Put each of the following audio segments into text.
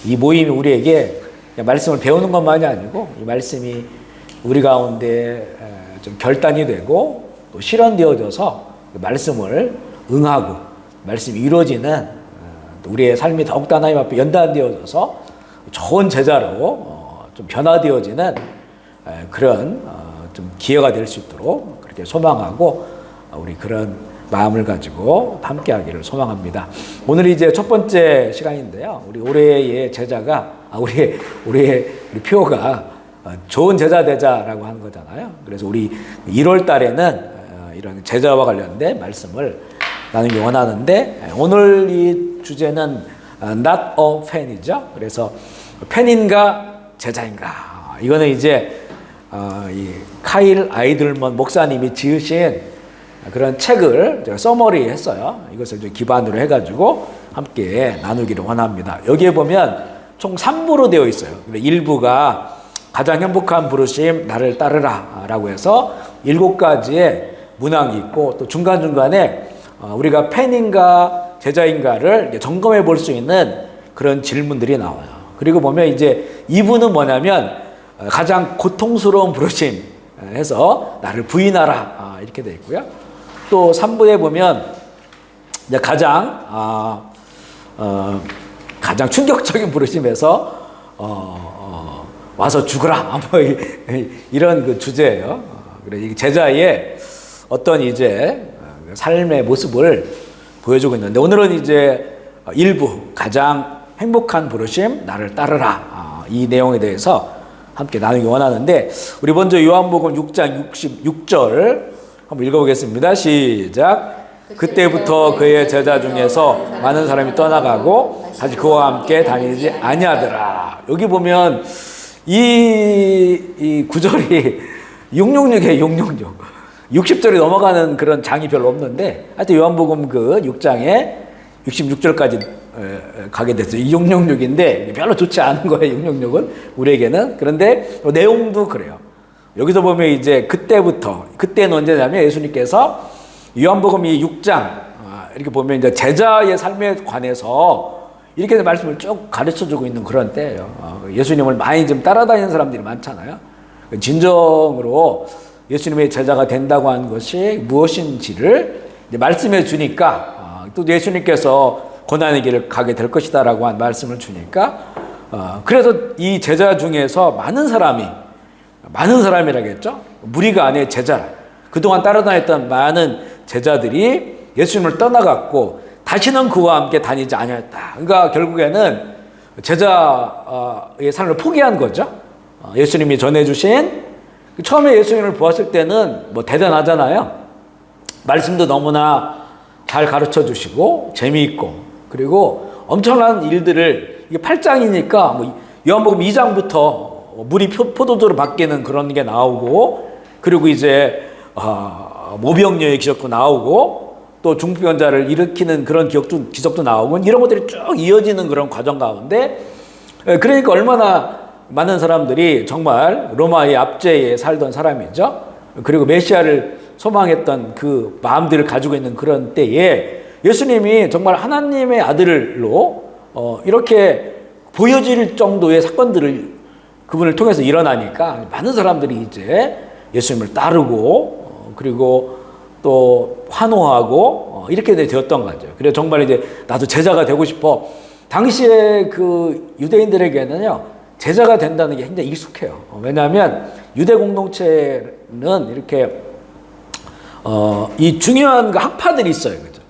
이 모임이 우리에게 말씀을 배우는 것만이 아니고 이 말씀이 우리 가운데 좀 결단이 되고 또 실현되어져서 그 말씀을 응하고 말씀이 이루어지는 우리의 삶이 더욱더 하나님 앞에 연단되어져서 좋은 제자로 좀 변화되어지는 그런 좀 기회가 될 수 있도록 그렇게 소망하고 우리 그런 마음을 가지고 함께하기를 소망합니다. 오늘 이제 첫 번째 시간인데요. 우리 올해의 제자가 우리 표가 좋은 제자 되자라고 하는 거잖아요. 그래서 우리 1월 달에는 이런 제자와 관련된 말씀을 나누기 원하는데 오늘 이 주제는 not a fan이죠. 그래서 팬인가 제자인가. 이거는 이제 이 카일 아이들먼 목사님이 지으신 그런 책을 제가 서머리 했어요. 이것을 좀 기반으로 해가지고 함께 나누기를 원합니다. 여기에 보면 총 3부로 되어 있어요. 1부가 가장 행복한 부르심 나를 따르라 라고 해서 7가지의 문항이 있고 또 중간중간에 우리가 팬인가 제자인가를 점검해 볼 수 있는 그런 질문들이 나와요. 그리고 보면 이제 2부는 뭐냐면 가장 고통스러운 부르심 해서 나를 부인하라 이렇게 되어 있고요. 또 3부에 보면 이제 가장 충격적인 부르심에서 와서 죽으라 뭐 이런 그 주제예요. 그래 이 제자의 어떤 이제 삶의 모습을 보여주고 있는데 오늘은 이제 1부 가장 행복한 부르심 나를 따르라 이 내용에 대해서 함께 나누기 원하는데 우리 먼저 요한복음 6장 66절 한번 읽어보겠습니다. 시작. 그때부터 그의 제자 중에서 많은 사람이 떠나가고 다시 그와 함께 다니지 아니하더라. 여기 보면 이 구절이 666이에요. 666. 60절이 넘어가는 그런 장이 별로 없는데 하여튼 요한복음 그 6장에 66절까지 가게 됐어요. 666인데 별로 좋지 않은 거예요. 666은 우리에게는. 그런데 내용도 그래요. 여기서 보면 이제 그때는 언제냐면 예수님께서 요한복음 이 6장 이렇게 보면 이제 제자의 삶에 관해서 이렇게 말씀을 쭉 가르쳐주고 있는 그런 때예요. 예수님을 많이 좀 따라다니는 사람들이 많잖아요. 진정으로 예수님의 제자가 된다고 하는 것이 무엇인지를 이제 말씀해 주니까 또 예수님께서 고난의 길을 가게 될 것이다라고 한 말씀을 주니까 그래서 이 제자 중에서 많은 사람이라겠죠. 무리가 아니에요. 제자. 그동안 따라다녔던 많은 제자들이 예수님을 떠나갔고 다시는 그와 함께 다니지 아니했다. 그러니까 결국에는 제자의 삶을 포기한 거죠. 예수님이 전해주신 처음에 예수님을 보았을 때는 뭐 대단하잖아요. 말씀도 너무나 잘 가르쳐 주시고 재미있고 그리고 엄청난 일들을 이게 8장이니까 뭐 요한복음 2장부터 물이 포도주로 바뀌는 그런 게 나오고 그리고 이제 모병녀의 기적도 나오고 또 중풍병자를 일으키는 그런 기적도 나오고 이런 것들이 쭉 이어지는 그런 과정 가운데 그러니까 얼마나 많은 사람들이 정말 로마의 압제에 살던 사람이죠. 그리고 메시아를 소망했던 그 마음들을 가지고 있는 그런 때에 예수님이 정말 하나님의 아들로 이렇게 보여질 정도의 사건들을 그분을 통해서 일어나니까 많은 사람들이 이제 예수님을 따르고 그리고 또 환호하고 이렇게 되었던 거죠. 그래서 정말 이제 나도 제자가 되고 싶어. 당시에 그 유대인들에게는요 제자가 된다는 게 굉장히 익숙해요. 왜냐하면 유대 공동체는 이렇게 이 중요한 그 학파들이 있어요, 그죠?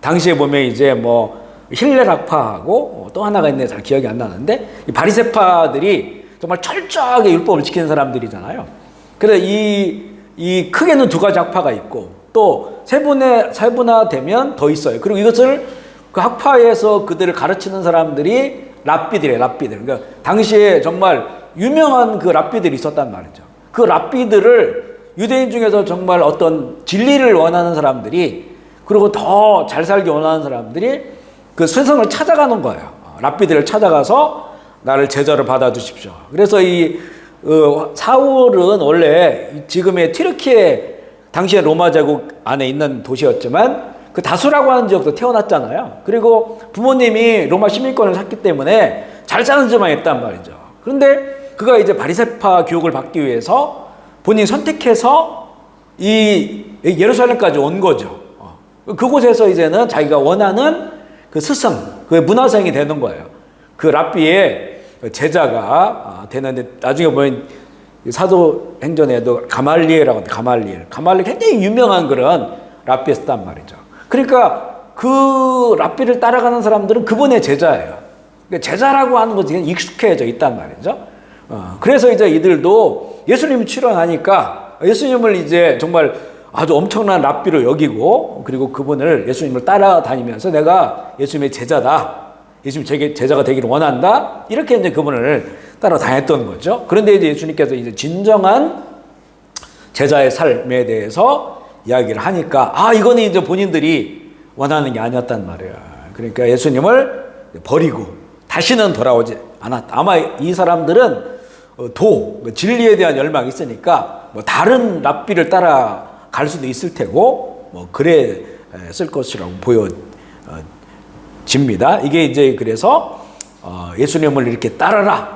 당시에 보면 이제 뭐 힐렐 학파하고 또 하나가 있는데 잘 기억이 안 나는데 이 바리새파들이 정말 철저하게 율법을 지키는 사람들이잖아요. 그래서 이 크게는 2가지 학파가 있고 또 세분화되면 더 있어요. 그리고 이것을 그 학파에서 그들을 가르치는 사람들이 랍비들이에요, 랍비들. 그러니까 당시에 정말 유명한 그 랍비들이 있었단 말이죠. 그 랍비들을 유대인 중에서 정말 어떤 진리를 원하는 사람들이 그리고 더 잘 살기 원하는 사람들이 그 스승을 찾아가는 거예요. 랍비들을 찾아가서 나를 제자로 받아주십시오. 그래서 이 사울은 원래 지금의 튀르키예 당시에 로마 제국 안에 있는 도시였지만 그 다수라고 하는 지역도 태어났잖아요. 그리고 부모님이 로마 시민권을 샀기 때문에 잘 사는 집만 있단 말이죠. 그런데 그가 이제 바리새파 교육을 받기 위해서 본인이 선택해서 이 예루살렘까지 온 거죠. 그곳에서 이제는 자기가 원하는 그 스승, 그 문화생이 되는 거예요. 그 랍비의 제자가 되는데, 나중에 보면 사도행전에도 가말리엘이라고 하는데, 가말리엘 굉장히 유명한 그런 랍비였단 말이죠. 그러니까 그 랍비를 따라가는 사람들은 그분의 제자예요. 그러니까 제자라고 하는 것이 익숙해져 있단 말이죠. 그래서 이제 이들도 예수님이 출현하니까 예수님을 이제 정말 아주 엄청난 랍비로 여기고, 그리고 그분을, 예수님을 따라다니면서 내가 예수님의 제자다, 예수님 제자가 되기를 원한다, 이렇게 이제 그분을 따라다녔던 거죠. 그런데 이제 예수님께서 이제 진정한 제자의 삶에 대해서 이야기를 하니까, 이거는 이제 본인들이 원하는 게 아니었단 말이에요. 그러니까 예수님을 버리고 다시는 돌아오지 않았다. 아마 이 사람들은 진리에 대한 열망이 있으니까 뭐 다른 랍비를 따라갈 수도 있을 테고, 뭐 그랬을 것이라고 보여집니다. 이게 이제 그래서 예수님을 이렇게 따라라,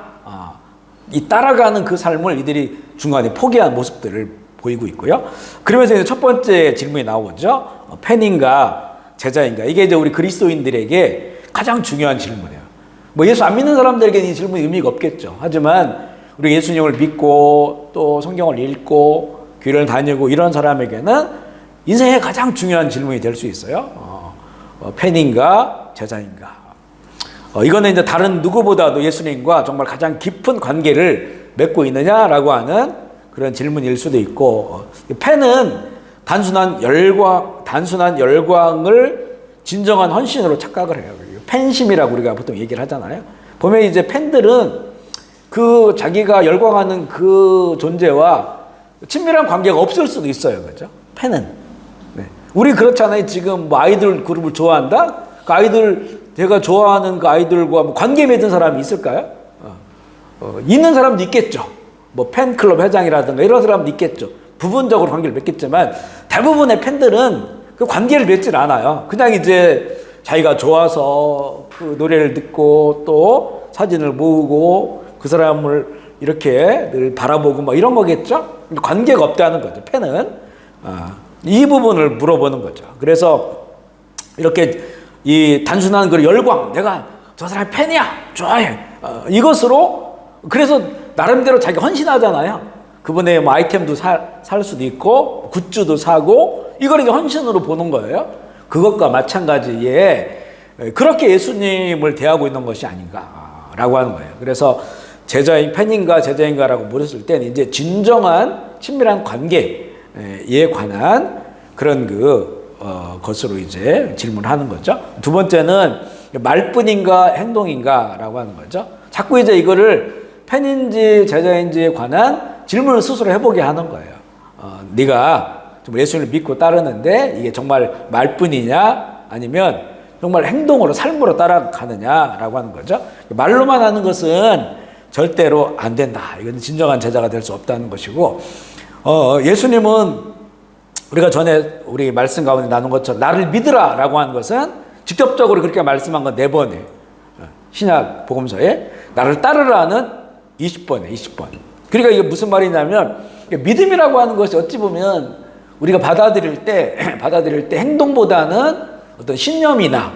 이 따라가는 그 삶을 이들이 중간에 포기한 모습들을 보이고 있고요. 그러면서 이제 첫 번째 질문이 나오죠. 팬인가 제자인가? 이게 이제 우리 그리스도인들에게 가장 중요한 질문이에요. 뭐 예수 안 믿는 사람들에게는 이 질문이 의미가 없겠죠. 하지만 우리 예수님을 믿고 또 성경을 읽고 교회를 다니고 이런 사람에게는 인생의 가장 중요한 질문이 될 수 있어요. 팬인가 제자인가? 이거는 이제 다른 누구보다도 예수님과 정말 가장 깊은 관계를 맺고 있느냐라고 하는 그런 질문일 수도 있고, 팬은 단순한 열광을 진정한 헌신으로 착각을 해요. 팬심이라고 우리가 보통 얘기를 하잖아요. 보면 이제 팬들은 그 자기가 열광하는 그 존재와 친밀한 관계가 없을 수도 있어요. 그죠? 팬은. 네. 우리 그렇잖아요. 지금 뭐 아이돌 그룹을 좋아한다? 그 아이들, 제가 좋아하는 그 아이돌과 뭐 관계 맺은 사람이 있을까요? 있는 사람도 있겠죠. 뭐 팬클럽 회장이라든가 이런 사람도 있겠죠. 부분적으로 관계를 맺겠지만 대부분의 팬들은 그 관계를 맺질 않아요. 그냥 이제 자기가 좋아서 그 노래를 듣고 또 사진을 모으고 그 사람을 이렇게 늘 바라보고 뭐 이런 거겠죠. 관계가 없다는 거죠. 팬은. 이 부분을 물어보는 거죠. 그래서 이렇게 이 단순한 그 열광, 내가 저 사람 팬이야, 좋아해, 이것으로, 그래서 나름대로 자기 헌신하잖아요. 그분의 뭐 아이템도 살 수도 있고 굿즈도 사고, 이걸 이제 헌신으로 보는 거예요. 그것과 마찬가지에 그렇게 예수님을 대하고 있는 것이 아닌가라고 하는 거예요. 그래서 팬인가 제자인가라고 물었을 때는 이제 진정한 친밀한 관계에 관한 그런 것으로 이제 질문하는 거죠. 두 번째는 말뿐인가 행동인가라고 하는 거죠. 자꾸 이제 이거를 팬인지 제자인지에 관한 질문을 스스로 해보게 하는 거예요. 네가 정말 예수님을 믿고 따르는데 이게 정말 말뿐이냐 아니면 정말 행동으로 삶으로 따라가느냐라고 하는 거죠. 말로만 하는 것은 절대로 안 된다. 이건 진정한 제자가 될 수 없다는 것이고, 예수님은 우리가 전에 우리 말씀 가운데 나눈 것처럼 나를 믿으라라고 하는 것은 직접적으로 그렇게 말씀한 건 4번이에요. 신약 복음서에 나를 따르라는 20번에 20번. 그러니까 이게 무슨 말이냐면 믿음이라고 하는 것이 어찌 보면 우리가 받아들일 때 행동보다는 어떤 신념이나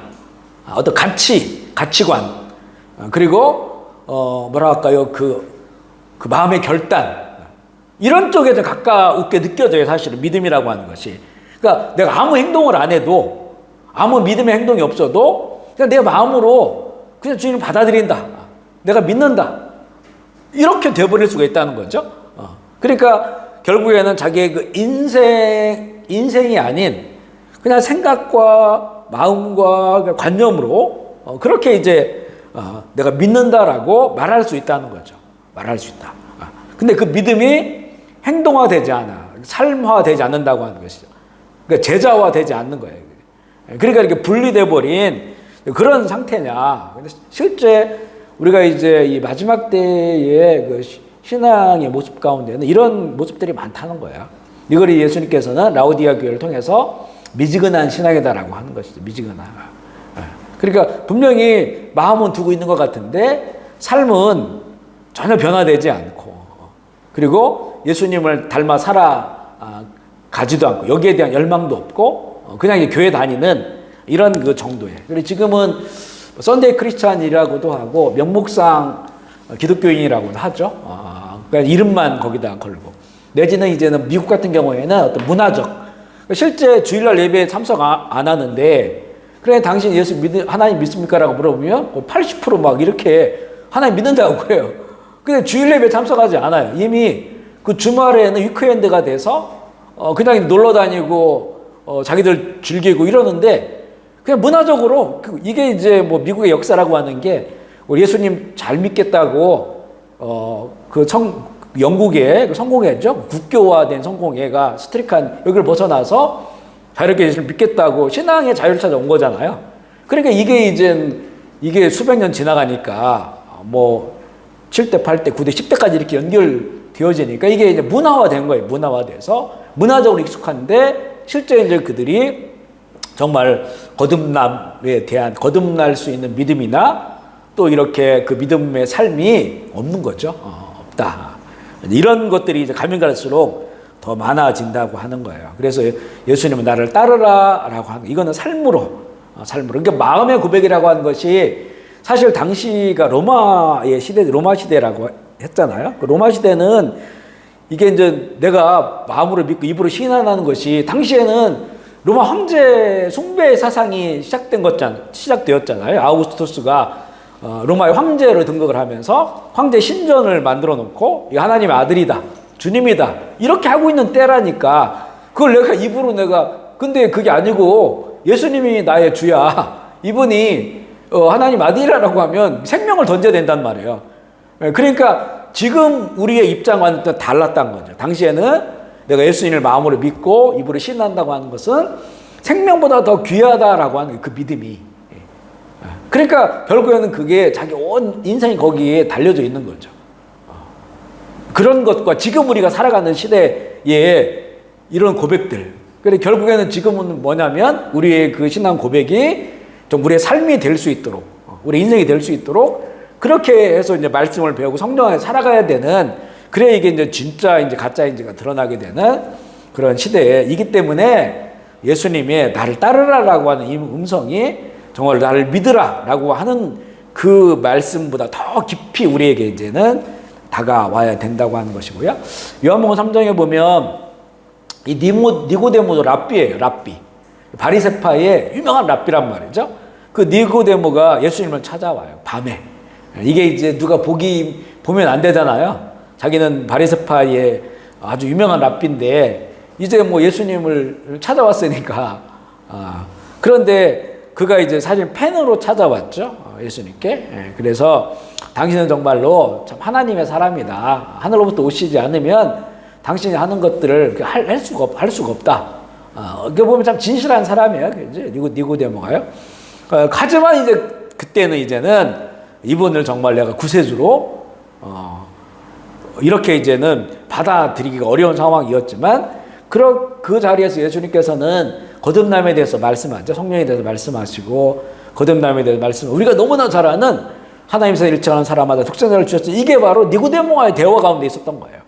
어떤 가치관, 그리고 뭐랄까요, 그 마음의 결단, 이런 쪽에 더 가깝게 느껴져요. 사실은 믿음이라고 하는 것이. 그러니까 내가 아무 행동을 안 해도, 아무 믿음의 행동이 없어도 그냥 내 마음으로 그냥 주님을 받아들인다, 내가 믿는다, 이렇게 되어버릴 수가 있다는 거죠. 그러니까 결국에는 자기의 그 인생이 아닌 그냥 생각과 마음과 관념으로 그렇게 이제 내가 믿는다라고 말할 수 있다는 거죠. 말할 수 있다. 근데 그 믿음이 행동화되지 않아, 삶화되지 않는다고 하는 것이죠. 그러니까 제자화되지 않는 거예요. 그러니까 이렇게 분리돼 버린 그런 상태냐. 근데 실제 우리가 이제 이 마지막 때의 그 신앙의 모습 가운데는 이런 모습들이 많다는 거야. 이걸 예수님께서는 라오디아 교회를 통해서 미지근한 신앙이다라고 하는 것이죠. 미지근한. 그러니까 분명히 마음은 두고 있는 것 같은데 삶은 전혀 변화되지 않고, 그리고 예수님을 닮아 살아가지도 않고, 여기에 대한 열망도 없고, 그냥 이제 교회 다니는 이런 그 정도예요. 그리고 지금은 썬데이 크리스찬이라고도 하고 명목상 기독교인이라고도 하죠. 그러니까 이름만 거기다 걸고, 내지는 이제는 미국 같은 경우에는 어떤 문화적, 실제 주일날 예배에 참석 안 하는데, 그래 당신 하나님 믿습니까? 라고 물어보면 80% 이렇게 하나님 믿는다고 그래요. 근데 주일 예배에 참석하지 않아요. 이미 그 주말에는 위크엔드가 돼서 그냥 놀러 다니고 자기들 즐기고 이러는데, 그냥 문화적으로 이게 이제 뭐 미국의 역사라고 하는 게, 우리 예수님 잘 믿겠다고 영국의 그 성공회죠. 국교화된 성공회가 스트릭한 여기를 벗어나서 자유롭게 예수를 믿겠다고 신앙의 자유를 찾아온 거잖아요. 그러니까 이게 수백 년 지나가니까 뭐 7대, 8대, 9대, 10대까지 이렇게 연결되어지니까 이게 이제 문화화된 거예요. 문화화돼서 문화적으로 익숙한데, 실제 이제 그들이 정말 거듭날 수 있는 믿음이나 또 이렇게 그 믿음의 삶이 없는 거죠. 없다. 이런 것들이 이제 가면 갈수록 더 많아진다고 하는 거예요. 그래서 예수님은 나를 따르라라고 하는, 이거는 삶으로. 그러니까 마음의 고백이라고 하는 것이, 사실 당시가 로마 시대라고 했잖아요. 그 로마 시대는 이게 이제 내가 마음으로 믿고 입으로 시인하는 것이, 당시에는 로마 황제 숭배 사상이 시작되었잖아요. 아우구스투스가 로마의 황제로 등극을 하면서 황제 신전을 만들어 놓고, 이 하나님의 아들이다, 주님이다, 이렇게 하고 있는 때라니까, 그걸 내가 입으로 근데 그게 아니고 예수님이 나의 주야, 이분이 하나님 아들이라고 하면 생명을 던져야 된단 말이에요. 그러니까 지금 우리의 입장과는 또 달랐다는 거죠. 당시에는 내가 예수님을 마음으로 믿고 입으로 신한다고 하는 것은 생명보다 더 귀하다라고 하는 그 믿음이, 그러니까 결국에는 그게 자기 온 인생이 거기에 달려져 있는 거죠. 그런 것과 지금 우리가 살아가는 시대에 이런 고백들, 그래 결국에는 지금은 뭐냐면 우리의 그 신앙 고백이 좀 우리의 삶이 될 수 있도록, 우리 인생이 될 수 있도록 그렇게 해서 이제 말씀을 배우고 성령 안에 살아가야 되는, 그래 이게 이제 진짜인지 가짜인지가 드러나게 되는 그런 시대이기 때문에, 예수님의 나를 따르라라고 하는 이 음성이 정말 나를 믿으라라고 하는 그 말씀보다 더 깊이 우리에게 이제는 다가와야 된다고 하는 것이고요. 요한복음 3장에 보면 이 니고데모도 랍비예요. 랍비. 바리새파의 유명한 랍비란 말이죠. 그 니고데모가 예수님을 찾아와요. 밤에. 이게 이제 누가 보면 안 되잖아요. 자기는 바리새파의 아주 유명한 랍비인데 이제 뭐 예수님을 찾아왔으니까. 그런데 그가 이제 사실 팬으로 찾아왔죠. 예수님께. 그래서 당신은 정말로 참 하나님의 사람이다. 하늘로부터 오시지 않으면 당신이 하는 것들을 할 수가 없다. 이렇게 보면 참 진실한 사람이에요. 이제 니고데모가요. 하지만 이제 그때는 이제는 이분을 정말 내가 구세주로 이렇게 이제는 받아들이기가 어려운 상황이었지만, 그 자리에서 예수님께서는 거듭남에 대해서 말씀하죠. 성령에 대해서 말씀하시고 거듭남에 대해서 말씀. 우리가 너무나 잘 아는 하나님께서 일처하는 사람마다 독생자를 주셨으니, 이게 바로 니고데모와의 대화 가운데 있었던 거예요.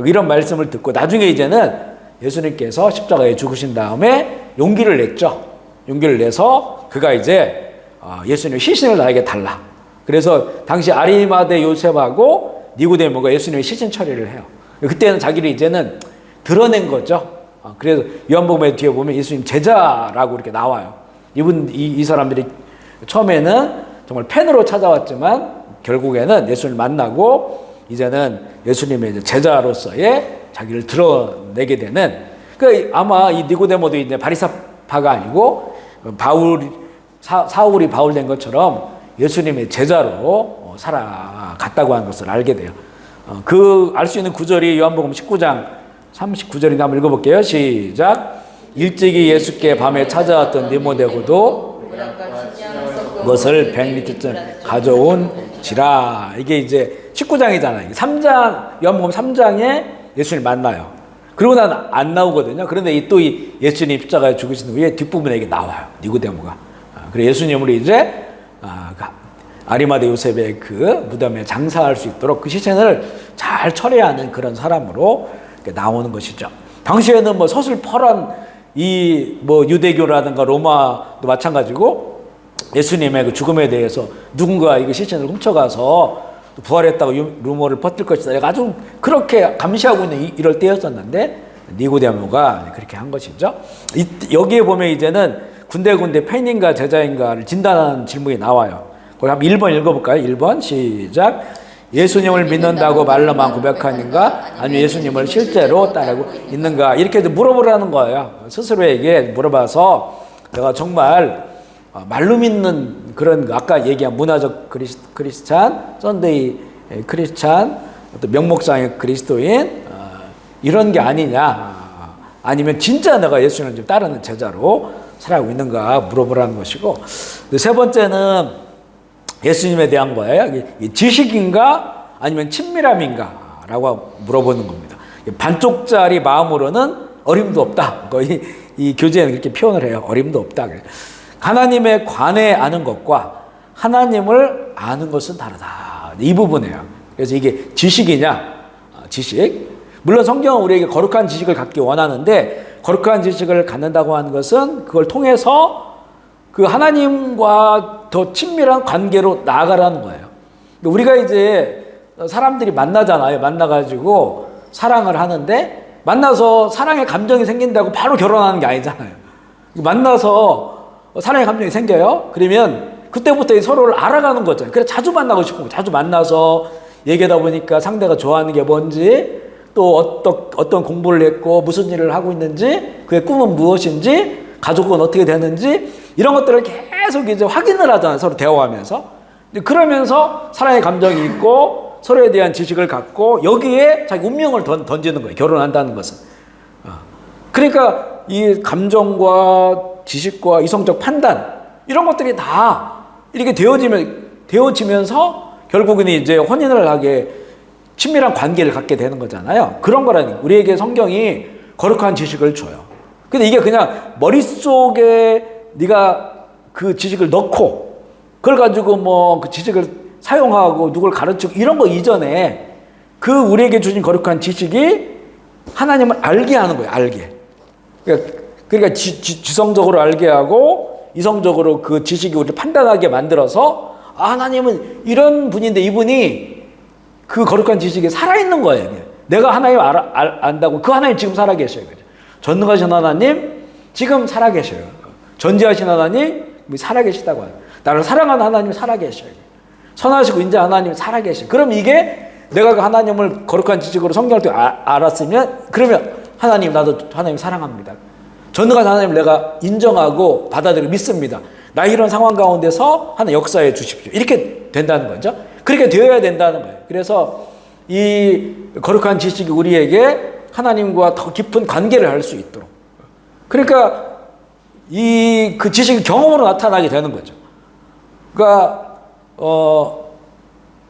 이런 말씀을 듣고 나중에 이제는 예수님께서 십자가에 죽으신 다음에 용기를 냈죠. 용기를 내서 그가 이제 예수님의 시신을 나에게 달라. 그래서 당시 아리마대 요셉하고 니고데모가 예수님의 시신 처리를 해요. 그때는 자기를 이제는 드러낸 거죠. 그래서 요한복음의 뒤에 보면 예수님 제자라고 이렇게 나와요. 이 사람들이 처음에는 정말 팬으로 찾아왔지만 결국에는 예수님을 만나고 이제는 예수님의 제자로서의 자기를 드러내게 되는, 아마 이 니고데모도 이제 바리새파가 아니고 사울이 바울 된 것처럼 예수님의 제자로 살아갔다고 하는 것을 알게 돼요. 알 수 있는 구절이 요한복음 19장 39절인데 한번 읽어볼게요. 시작. 일찍이 예수께 밤에 찾아왔던 니고데모도 그것을 100리터쯤 가져온지라. 이게 이제 19장이잖아요. 3장, 요한복음 3장에 예수님 만나요. 그러고 난 안 나오거든요. 그런데 또 이 예수님 십자가에 죽으신 후에 뒷부분에 이게 나와요. 니고데모가. 그래서 예수님을 이제 아리마대 요셉의 그 무덤에 장사할 수 있도록 그 시신을 잘 처리하는 그런 사람으로 나오는 것이죠. 당시에는 뭐 서슬퍼런 이 뭐 유대교라든가 로마도 마찬가지고 예수님의 그 죽음에 대해서 누군가 이거 시신을 훔쳐가서 부활했다고 루머를 퍼뜨릴 것이다. 아주 그렇게 감시하고 있는 이럴 때였었는데 니고데모가 그렇게 한 것이죠. 여기에 보면 이제는 군데군데 팬인가 제자인가를 진단하는 질문이 나와요. 거기 한번 1번 읽어볼까요? 1번 시작. 예수님을 믿는다고 말로만 고백하는가? 아니면 예수님을 실제로 따르고 있는가? 이렇게 물어보라는 거예요. 스스로에게 물어봐서 내가 정말 말로 믿는 그런 아까 얘기한 문화적 크리스찬, 썬데이 크리스찬, 어떤 명목상의 그리스도인 이런 게 아니냐? 아니면 진짜 내가 예수님을 좀 따르는 제자로 살아가고 있는가 물어보라는 것이고, 세 번째는 예수님에 대한 거예요. 지식인가 아니면 친밀함인가 라고 물어보는 겁니다. 반쪽짜리 마음으로는 어림도 없다. 거의 이 교재에는 그렇게 표현을 해요. 어림도 없다. 하나님에 관해 아는 것과 하나님을 아는 것은 다르다. 이 부분이에요. 그래서 이게 지식이냐? 지식. 물론 성경은 우리에게 거룩한 지식을 갖기 원하는데 거룩한 지식을 갖는다고 하는 것은 그걸 통해서 그 하나님과 더 친밀한 관계로 나아가라는 거예요. 우리가 이제 사람들이 만나잖아요. 만나가지고 사랑을 하는데 만나서 사랑의 감정이 생긴다고 바로 결혼하는 게 아니잖아요. 만나서 사랑의 감정이 생겨요. 그러면 그때부터 서로를 알아가는 거죠. 그래서 자주 만나고 싶은 거예요. 자주 만나서 얘기하다 보니까 상대가 좋아하는 게 뭔지, 또 어떤 공부를 했고 무슨 일을 하고 있는지, 그의 꿈은 무엇인지, 가족은 어떻게 되는지 이런 것들을 계속 이제 확인을 하잖아요. 서로 대화하면서. 그러면서 사랑의 감정이 있고 서로에 대한 지식을 갖고 여기에 자기 운명을 던지는 거예요. 결혼한다는 것은. 그러니까 이 감정과 지식과 이성적 판단 이런 것들이 다 이렇게 되어지면서 결국은 이제 혼인을 하게 친밀한 관계를 갖게 되는 거잖아요. 그런 거라니. 우리에게 성경이 거룩한 지식을 줘요. 근데 이게 그냥 머릿속에 네가 그 지식을 넣고 그걸 가지고 뭐 그 지식을 사용하고 누굴 가르치고 이런 거 이전에 그 우리에게 주신 거룩한 지식이 하나님을 알게 하는 거예요. 알게. 그러니까 지성적으로 알게 하고 이성적으로 그 지식이 우리를 판단하게 만들어서 하나님은 이런 분인데 이분이 그 거룩한 지식에 살아있는 거예요. 내가 하나님 안다고 그 하나님 지금 살아계셔요. 전능하신 하나님 지금 살아계셔요. 전지하신 하나님 살아계시다고 해요. 나를 사랑하는 하나님이 살아계셔요. 선하시고 인자한 하나님이 살아계셔요. 그럼 이게 내가 그 하나님을 거룩한 지식으로 성경을 통해 알았으면 그러면 하나님 나도 하나님 사랑합니다. 전능한 하나님을 내가 인정하고 받아들이고 믿습니다. 나 이런 상황 가운데서 하나님 역사해 주십시오. 이렇게 된다는 거죠. 그렇게 되어야 된다는 거예요. 그래서 이 거룩한 지식이 우리에게 하나님과 더 깊은 관계를 할 수 있도록. 그러니까 그 지식이 경험으로 나타나게 되는 거죠. 그러니까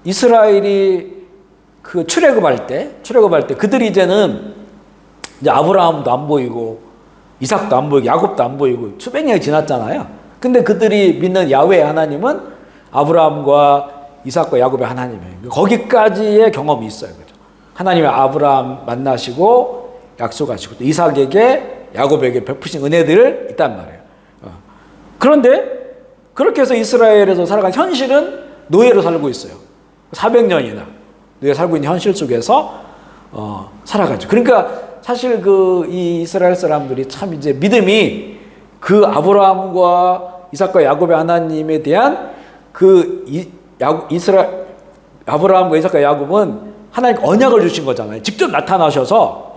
이스라엘이 그 출애굽할 때 그들이 이제는 이제 아브라함도 안 보이고 이삭도 안 보이고 야곱도 안 보이고 수백 년이 지났잖아요. 근데 그들이 믿는 야훼 하나님은 아브라함과 이삭과 야곱의 하나님이에요. 거기까지의 경험이 있어요. 그죠? 하나님의 아브라함 만나시고 약속하시고 또 이삭에게 야곱에게 베푸신 은혜들 있단 말이에요. 그런데 그렇게 해서 이스라엘에서 살아간 현실은 노예로 살고 있어요. 400년이나 노예 살고 있는 현실 속에서 살아가죠. 그러니까 사실 이 이스라엘 사람들이 참 이제 믿음이 그 아브라함과 이삭과 야곱의 하나님에 대한 아브라함과 이삭과 야곱은 하나님 언약을 주신 거잖아요. 직접 나타나셔서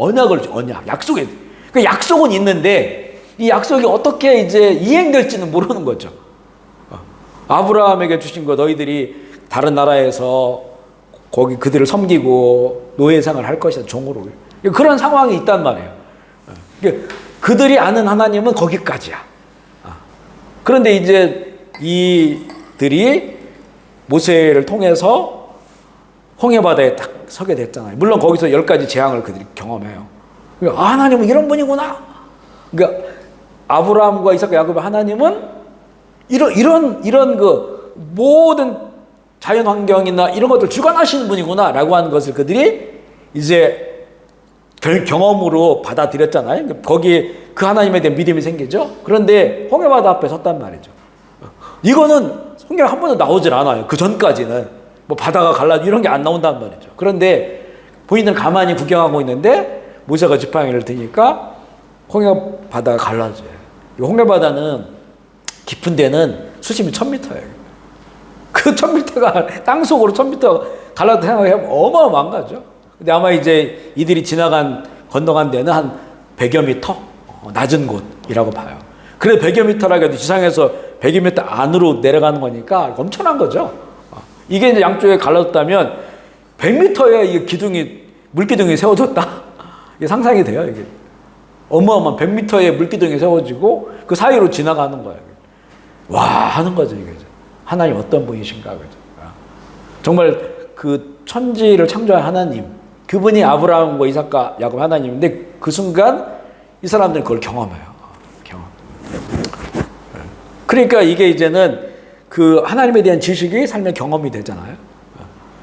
약속에. 그 약속은 있는데 이 약속이 어떻게 이제 이행될지는 모르는 거죠. 아브라함에게 주신 거 너희들이 다른 나라에서 거기 그들을 섬기고 노예생활을 할 것이다. 종으로. 그런 상황이 있단 말이에요. 그들이 아는 하나님은 거기까지야. 그런데 이제 이들이 모세를 통해서 홍해바다에 딱 서게 됐잖아요. 물론 거기서 10가지 재앙을 그들이 경험해요. 하나님은 이런 분이구나. 그러니까 아브라함과 이삭과 야곱의 하나님은 이런 그 모든 자연 환경이나 이런 것들 주관하시는 분이구나 라고 하는 것을 그들이 이제 경험으로 받아들였잖아요. 거기에 그 하나님에 대한 믿음이 생기죠. 그런데 홍해바다 앞에 섰단 말이죠. 이거는 성경에 한 번도 나오질 않아요. 그 전까지는 뭐 바다가 갈라 이런 게 안 나온단 말이죠. 그런데 본인들은 가만히 구경하고 있는데 모세가 지팡이를 드니까 홍해바다가 갈라져요. 이 홍해바다는 깊은 데는 수심이 1000m예요. 그 1000m가 땅속으로 1000m 갈라도 생각해보면 어마어마한 거죠. 근데 아마 이제 이들이 건너간 데는 한 100여 미터 낮은 곳이라고 봐요. 그래 100여 미터라 해도 지상에서 100여 미터 안으로 내려가는 거니까 엄청난 거죠. 이게 이제 양쪽에 갈라졌다면 100m에 이게 물기둥이 세워졌다. 이게 상상이 돼요, 이게. 어마어마한 100m의 물기둥이 세워지고 그 사이로 지나가는 거예요. 와 하는 거죠, 이게. 하나님 어떤 분이신가, 그죠? 정말 그 천지를 창조한 하나님, 그분이 아브라함과 이삭과 야곱 하나님인데 그 순간 이 사람들은 그걸 경험해요. 그러니까 이게 이제는 그 하나님에 대한 지식이 삶의 경험이 되잖아요.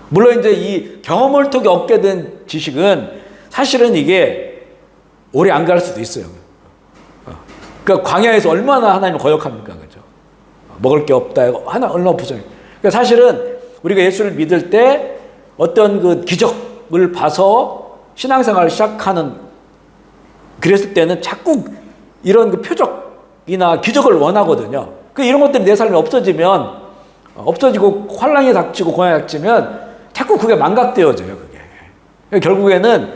물론 이제 이 경험을 통해 얻게 된 지식은 사실은 이게 오래 안 갈 수도 있어요. 그러니까 광야에서 얼마나 하나님을 거역합니까, 그죠? 먹을 게 없다, 하나 얼마나 부정해. 그러니까 사실은 우리가 예수를 믿을 때 어떤 그 기적을 봐서 신앙생활을 시작하는 그랬을 때는 자꾸 이런 그 표적이나 기적을 원하거든요. 그 이런 것들이 내 삶에 없어지고 환란이 닥치고 고난이 닥치면 자꾸 그게 망각되어져요, 그게. 그러니까 결국에는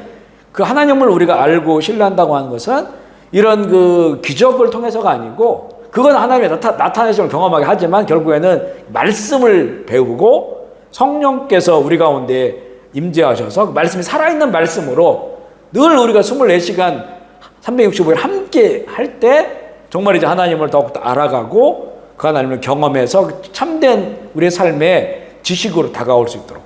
그 하나님을 우리가 알고 신뢰한다고 하는 것은 이런 그 기적을 통해서가 아니고 그건 하나님의 나타내심을 경험하게 하지만 결국에는 말씀을 배우고 성령께서 우리 가운데 임재하셔서 그 말씀이 살아있는 말씀으로 늘 우리가 24시간 365일 함께 할 때 정말 이제 하나님을 더욱더 알아가고 그 하나님을 경험해서 참된 우리의 삶의 지식으로 다가올 수 있도록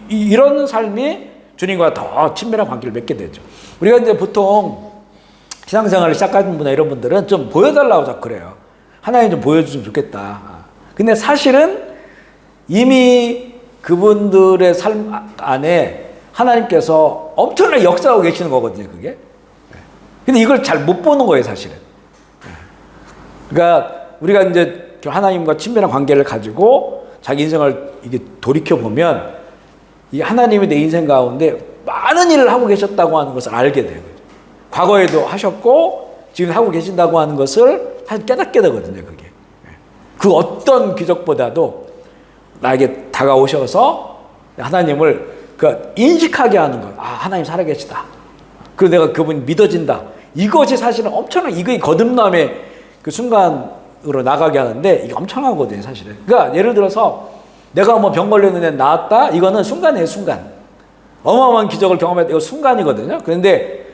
이런 삶이 주님과 더 친밀한 관계를 맺게 되죠. 우리가 이제 보통 신앙생활을 시작하는 분이나 이런 분들은 좀 보여달라고 자꾸 그래요. 하나님 좀 보여주면 좋겠다. 근데 사실은 이미 그분들의 삶 안에 하나님께서 엄청나게 역사하고 계시는 거거든요, 그게. 근데 이걸 잘 못 보는 거예요, 사실은. 그러니까 우리가 이제 하나님과 친밀한 관계를 가지고 자기 인생을 이게 돌이켜보면 이 하나님이 내 인생 가운데 많은 일을 하고 계셨다고 하는 것을 알게 돼요. 과거에도 하셨고 지금 하고 계신다고 하는 것을 사실 깨닫게 되거든요, 그게. 그 어떤 기적보다도 나에게 다가오셔서 하나님을 인식하게 하는 것. 아, 하나님 살아계시다. 그리고 내가 그분이 믿어진다. 이것이 사실은 엄청난, 이게 거듭남의 그 순간으로 나가게 하는데 이게 엄청나거든요, 사실은. 그러니까 예를 들어서 내가 뭐 병 걸렸는데 나았다? 이거는 순간이에요, 순간. 어마어마한 기적을 경험했다. 이거 순간이거든요. 그런데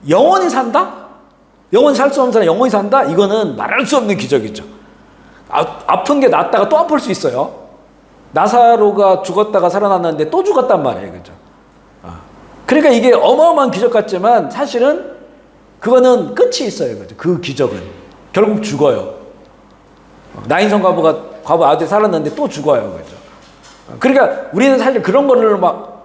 영원히 산다? 영원히 살 수 없는 사람 영원히 산다? 이거는 말할 수 없는 기적이죠. 아픈 게 낫다가 또 아플 수 있어요. 나사로가 죽었다가 살아났는데 또 죽었단 말이에요, 그죠? 그러니까 이게 어마어마한 기적 같지만 사실은 그거는 끝이 있어요, 그죠? 그 기적은 결국 죽어요. 나인성 과부 아들이 살았는데 또 죽어요, 그죠? 그러니까 우리는 사실 그런 거를 막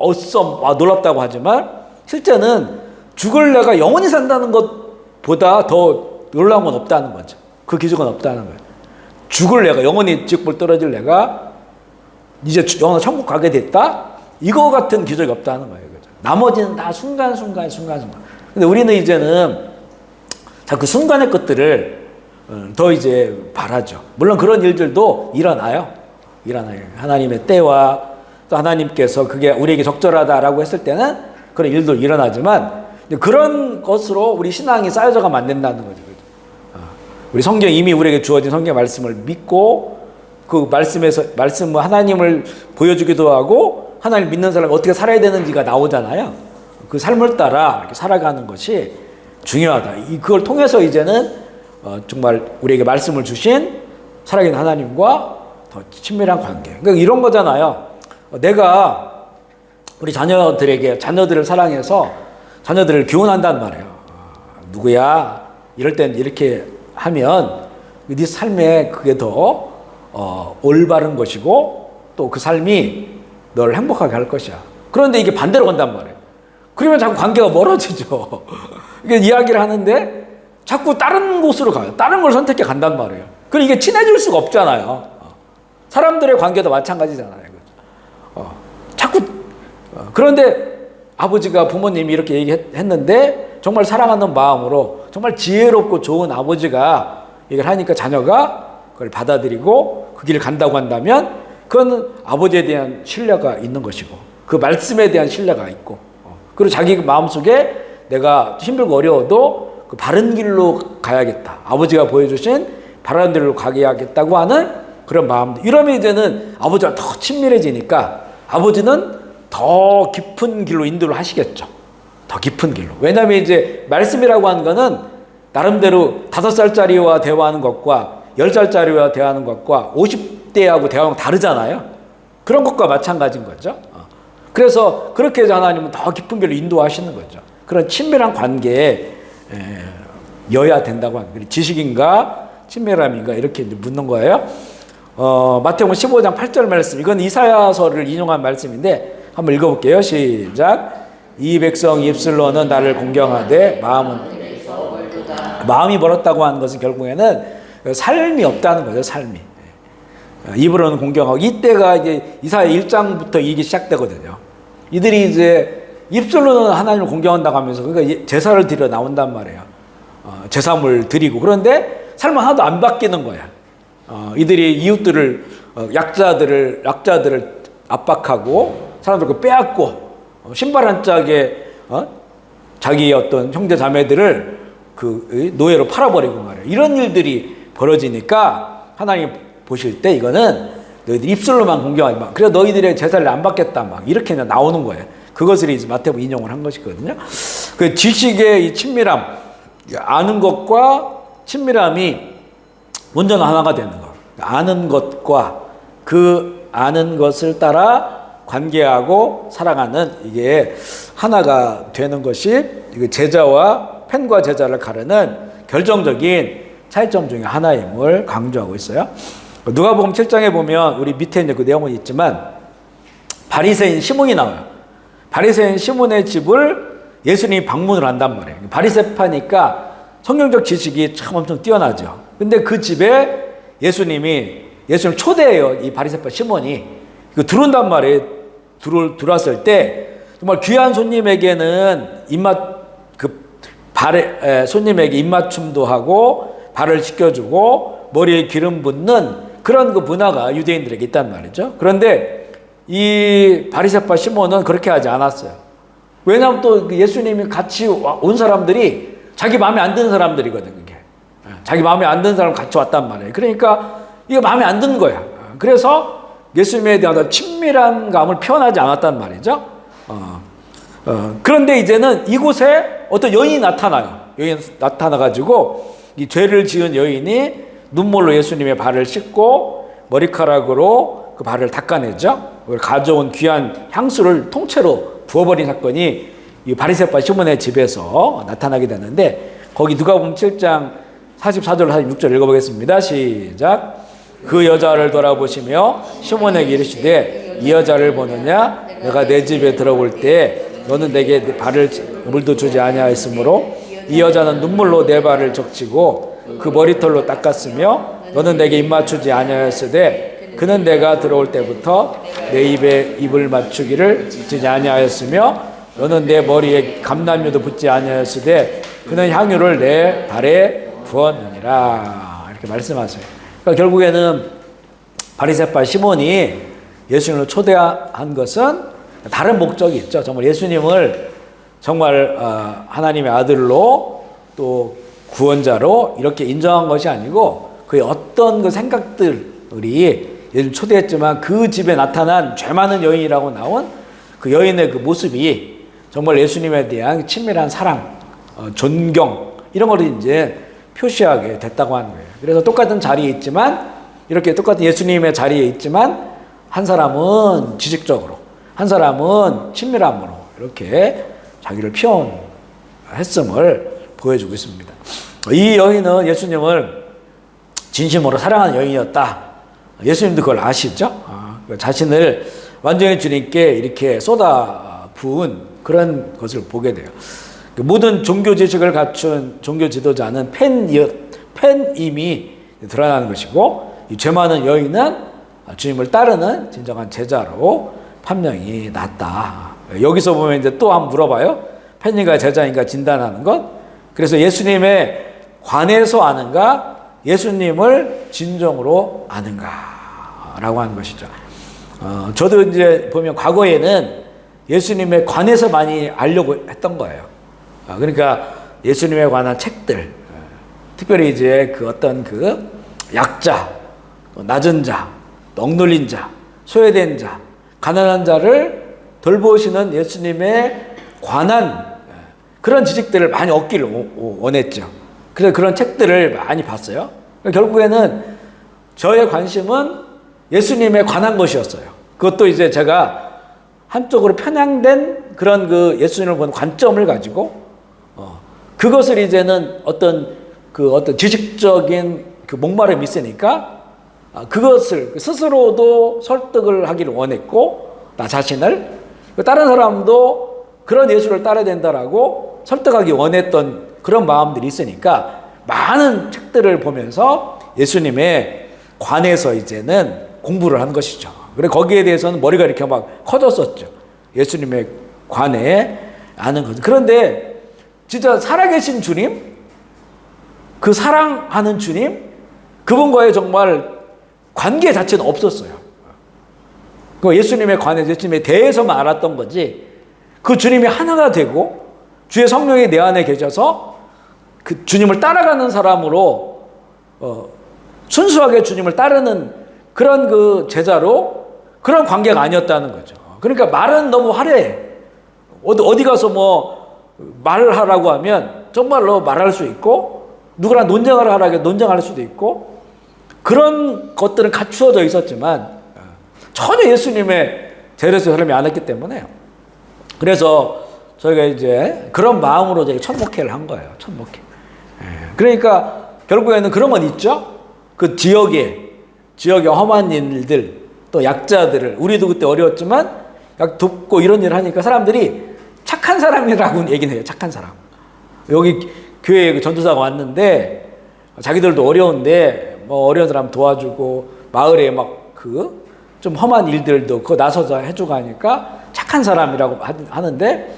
놀랍다고 하지만 실제는 죽을 내가 영원히 산다는 것보다 더 놀라운 건 없다는 거죠. 그 기적은 없다는 거예요. 죽을 내가, 영원히 지옥불 떨어질 내가 이제 영원히 천국 가게 됐다? 이거 같은 기적이 없다는 거예요. 그죠? 나머지는 다 순간순간. 근데 우리는 이제는 그 순간의 것들을 더 이제 바라죠. 물론 그런 일들도 일어나요. 하나님의 때와 또 하나님께서 그게 우리에게 적절하다라고 했을 때는 그런 일도 일어나지만 그런 것으로 우리 신앙이 쌓여져가면 안 된다는 거죠. 우리 성경 이미 우리에게 주어진 성경 말씀을 믿고 그 말씀 하나님을 보여주기도 하고 하나님 믿는 사람이 어떻게 살아야 되는지가 나오잖아요. 그 삶을 따라 이렇게 살아가는 것이 중요하다. 그걸 통해서 이제는 정말 우리에게 말씀을 주신 살아계신 하나님과 더 친밀한 관계. 그러니까 이런 거잖아요. 내가 우리 자녀들을 사랑해서 자녀들을 교훈한단 말이에요. 누구야? 이럴 땐 이렇게 하면 네 삶에 그게 더 올바른 것이고 또 그 삶이 너를 행복하게 할 것이야. 그런데 이게 반대로 간단 말이에요. 그러면 자꾸 관계가 멀어지죠. 이게 이야기를 하는데 자꾸 다른 곳으로 가요. 다른 걸 선택해 간단 말이에요. 그럼 이게 친해질 수가 없잖아요. 사람들의 관계도 마찬가지잖아요. 자꾸 그런데 아버지가 부모님이 이렇게 얘기했는데 정말 사랑하는 마음으로 정말 지혜롭고 좋은 아버지가 얘기를 하니까 자녀가 그걸 받아들이고 그 길을 간다고 한다면 그건 아버지에 대한 신뢰가 있는 것이고 그 말씀에 대한 신뢰가 있고 그리고 자기 마음속에 내가 힘들고 어려워도 그 바른 길로 가야겠다. 아버지가 보여주신 바른 길로 가야겠다고 하는 그런 마음도 이러면 이제는 아버지와 더 친밀해지니까 아버지는 더 깊은 길로 인도를 하시겠죠. 더 깊은 길로. 왜냐하면 이제 말씀이라고 하는 거는 나름대로 5살짜리와 대화하는 것과 10살짜리와 대화하는 것과 50대하고 대화하는 거 다르잖아요. 그런 것과 마찬가지인 거죠. 그래서 그렇게 해서 하나님은 더 깊은 길로 인도하시는 거죠. 그런 친밀한 관계에 여야 된다고 하는 거예요. 지식인가 친밀함인가 이렇게 이제 묻는 거예요. 마태복음 15장 8절 말씀. 이건 이사야서를 인용한 말씀인데 한번 읽어볼게요. 시작. 이 백성 입술로는 나를 공경하되 마음이 멀었다고 하는 것은 결국에는 삶이 없다는 거죠. 삶이. 입으로는 공경하고 이때가 이제 이사야 1장부터 이게 시작되거든요. 이들이 이제 입술로는 하나님을 공경한다고 하면서 그러니까 제사를 드려 나온단 말이에요. 제사물 드리고 그런데 삶은 하나도 안 바뀌는 거야. 이들이 이웃들을 약자들을 압박하고 사람들 빼앗고 신발 한 짝에 자기 어떤 형제 자매들을 그 노예로 팔아버리고 말이에요. 이런 일들이 벌어지니까 하나님 보실 때 이거는 너희들 입술로만 공경하지 마. 그래서 너희들의 제사를 안 받겠다 막 이렇게 나오는 거예요. 그것을 이제 마태복음 인용을 한 것이거든요. 그 지식의 이 친밀함, 아는 것과 친밀함이 온전한 하나가 되는 거. 아는 것과 그 아는 것을 따라 관계하고 살아가는 이게 하나가 되는 것이 제자와 팬과 제자를 가르는 결정적인 차이점 중에 하나임을 강조하고 있어요. 누가복음 7장에 보면 우리 밑에 이제 그 내용은 있지만 바리새인 시몬이 나와요. 바리새인 시몬의 집을 예수님이 방문을 한단 말이에요. 바리새파니까 성경적 지식이 참 엄청 뛰어나죠. 근데 그 집에 예수님을 초대해요. 이 바리새파 시몬이. 들어온단 말이에요. 들어왔을 때 정말 귀한 손님에게는 손님에게 입맞춤도 하고 발을 씻겨주고 머리에 기름 붓는 그런 그 문화가 유대인들에게 있단 말이죠. 그런데 이 바리새파 시몬은 그렇게 하지 않았어요. 왜냐하면 또 예수님이 같이 온 사람들이 자기 마음에 안 드는 사람들이거든요. 이게. 자기 마음에 안 드는 사람 같이 왔단 말이에요. 그러니까 이거 마음에 안 드는 거야. 그래서 예수님에 대한 친밀한 감을 표현하지 않았단 말이죠. 그런데 이제는 이곳에 어떤 여인이 나타나요. 여인이 나타나가지고 이 죄를 지은 여인이 눈물로 예수님의 발을 씻고 머리카락으로 그 발을 닦아내죠. 가져온 귀한 향수를 통째로 부어버린 사건이 이 바리새파 시몬의 집에서 나타나게 되는데 거기 누가복음 7장 44절 46절 읽어보겠습니다. 시작. 그 여자를 돌아보시며 시몬에게 이르시되 이 여자를 보느냐 내가 내 집에 들어올 때 너는 내게 물도 주지 아니하였으므로 이 여자는 눈물로 내 발을 적시고 그 머리털로 닦았으며 너는 내게 입 맞추지 아니하였으되 그는 내가 들어올 때부터 내 입에 입을 맞추기를 주지 아니하였으며 너는 내 머리에 감람유도 붓지 아니하였으되 그는 향유를 내 발에 부었느니라 이렇게 말씀하세요. 그러니까 결국에는 바리새파 시몬이 예수님을 초대한 것은 다른 목적이 있죠. 정말 예수님을 정말 하나님의 아들로 또 구원자로 이렇게 인정한 것이 아니고 그의 어떤 그 생각들이 예수님 초대했지만 그 집에 나타난 죄 많은 여인이라고 나온 그 여인의 그 모습이 정말 예수님에 대한 친밀한 사랑, 존경 이런 걸 이제 표시하게 됐다고 하는 거예요. 그래서 똑같은 자리에 있지만 이렇게 똑같은 예수님의 자리에 있지만 한 사람은 지식적으로 한 사람은 친밀함으로 이렇게 자기를 표현했음을 보여주고 있습니다. 이 여인은 예수님을 진심으로 사랑하는 여인이었다. 예수님도 그걸 아시죠? 그 자신을 완전히 주님께 이렇게 쏟아 부은 그런 것을 보게 돼요. 모든 종교 지식을 갖춘 종교 지도자는 팬임이 드러나는 것이고, 이 죄 많은 여인은 주님을 따르는 진정한 제자로 판명이 났다. 여기서 보면 이제 또 한번 물어봐요. 팬인가 제자인가 진단하는 것. 그래서 예수님에 관해서 아는가, 예수님을 진정으로 아는가 라고 하는 것이죠. 저도 이제 보면 과거에는 예수님에 관해서 많이 알려고 했던 거예요. 그러니까 예수님에 관한 책들, 특별히 이제 그 어떤 그 약자, 낮은 자, 억눌린 자, 소외된 자, 가난한 자를 돌보시는 예수님에 관한 그런 지식들을 많이 얻기를 원했죠. 그래서 그런 책들을 많이 봤어요. 결국에는 저의 관심은 예수님에 관한 것이었어요. 그것도 이제 제가 한쪽으로 편향된 그런 그 예수님을 보는 관점을 가지고 그것을 이제는 어떤 지식적인 그 목마름이 있으니까 그것을 스스로도 설득을 하기를 원했고, 나 자신을 다른 사람도 그런 예수를 따라야 된다라고 설득하기 원했던 그런 마음들이 있으니까 많은 책들을 보면서 예수님에 관해서 이제는 공부를 한 것이죠. 그래 거기에 대해서는 머리가 이렇게 막 커졌었죠. 예수님에 관해 아는 것. 그런데 진짜 살아계신 주님, 그 사랑하는 주님, 그분과의 정말 관계 자체는 없었어요. 그 예수님에 관해서 예수님에 대해서만 알았던 거지, 그 주님이 하나가 되고 주의 성령이 내 안에 계셔서 그 주님을 따라가는 사람으로 순수하게 주님을 따르는 그런 그 제자로 그런 관계가 아니었다는 거죠. 그러니까 말은 너무 화려해. 어디 가서 뭐 말하라고 하면 정말로 말할 수 있고, 누구랑 논쟁을 하라고 논쟁할 수도 있고, 그런 것들은 갖추어져 있었지만 전혀 예수님의 제자로서 사람이 안 했기 때문에, 그래서 저희가 이제 그런 마음으로 저희 첫 목회를 한 거예요. 첫 목회. 그러니까 결국에는 그런 건 있죠. 그 지역의 험한 일들, 또 약자들을, 우리도 그때 어려웠지만 약 돕고 이런 일을 하니까 사람들이 착한 사람이라고 얘기는 해요. 착한 사람. 여기 교회에 그 전도사가 왔는데 자기들도 어려운데 뭐 어려운 사람 도와주고 마을에 막 그 좀 험한 일들도 그거 나서서 해주고 하니까 착한 사람이라고 하는데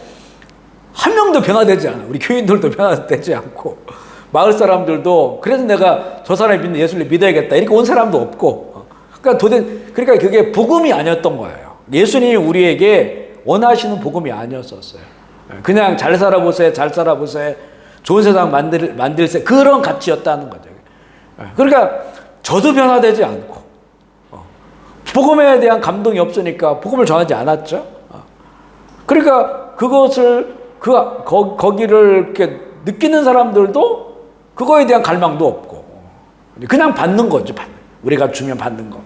한 명도 변화되지 않아. 우리 교인들도 변화되지 않고, 마을 사람들도 그래서 내가 저 사람이 믿는 예수를 믿어야겠다 이렇게 온 사람도 없고, 그러니까 그게 복음이 아니었던 거예요. 예수님이 우리에게 원하시는 복음이 아니었었어요. 그냥 잘 살아보세요, 좋은 세상 만들세, 그런 가치였다는 거죠. 그러니까 저도 변화되지 않고, 복음에 대한 감동이 없으니까 복음을 전하지 않았죠. 그러니까 그것을 거기를 이렇게 느끼는 사람들도 그거에 대한 갈망도 없고, 그냥 받는 거죠. 우리가 주면 받는 거.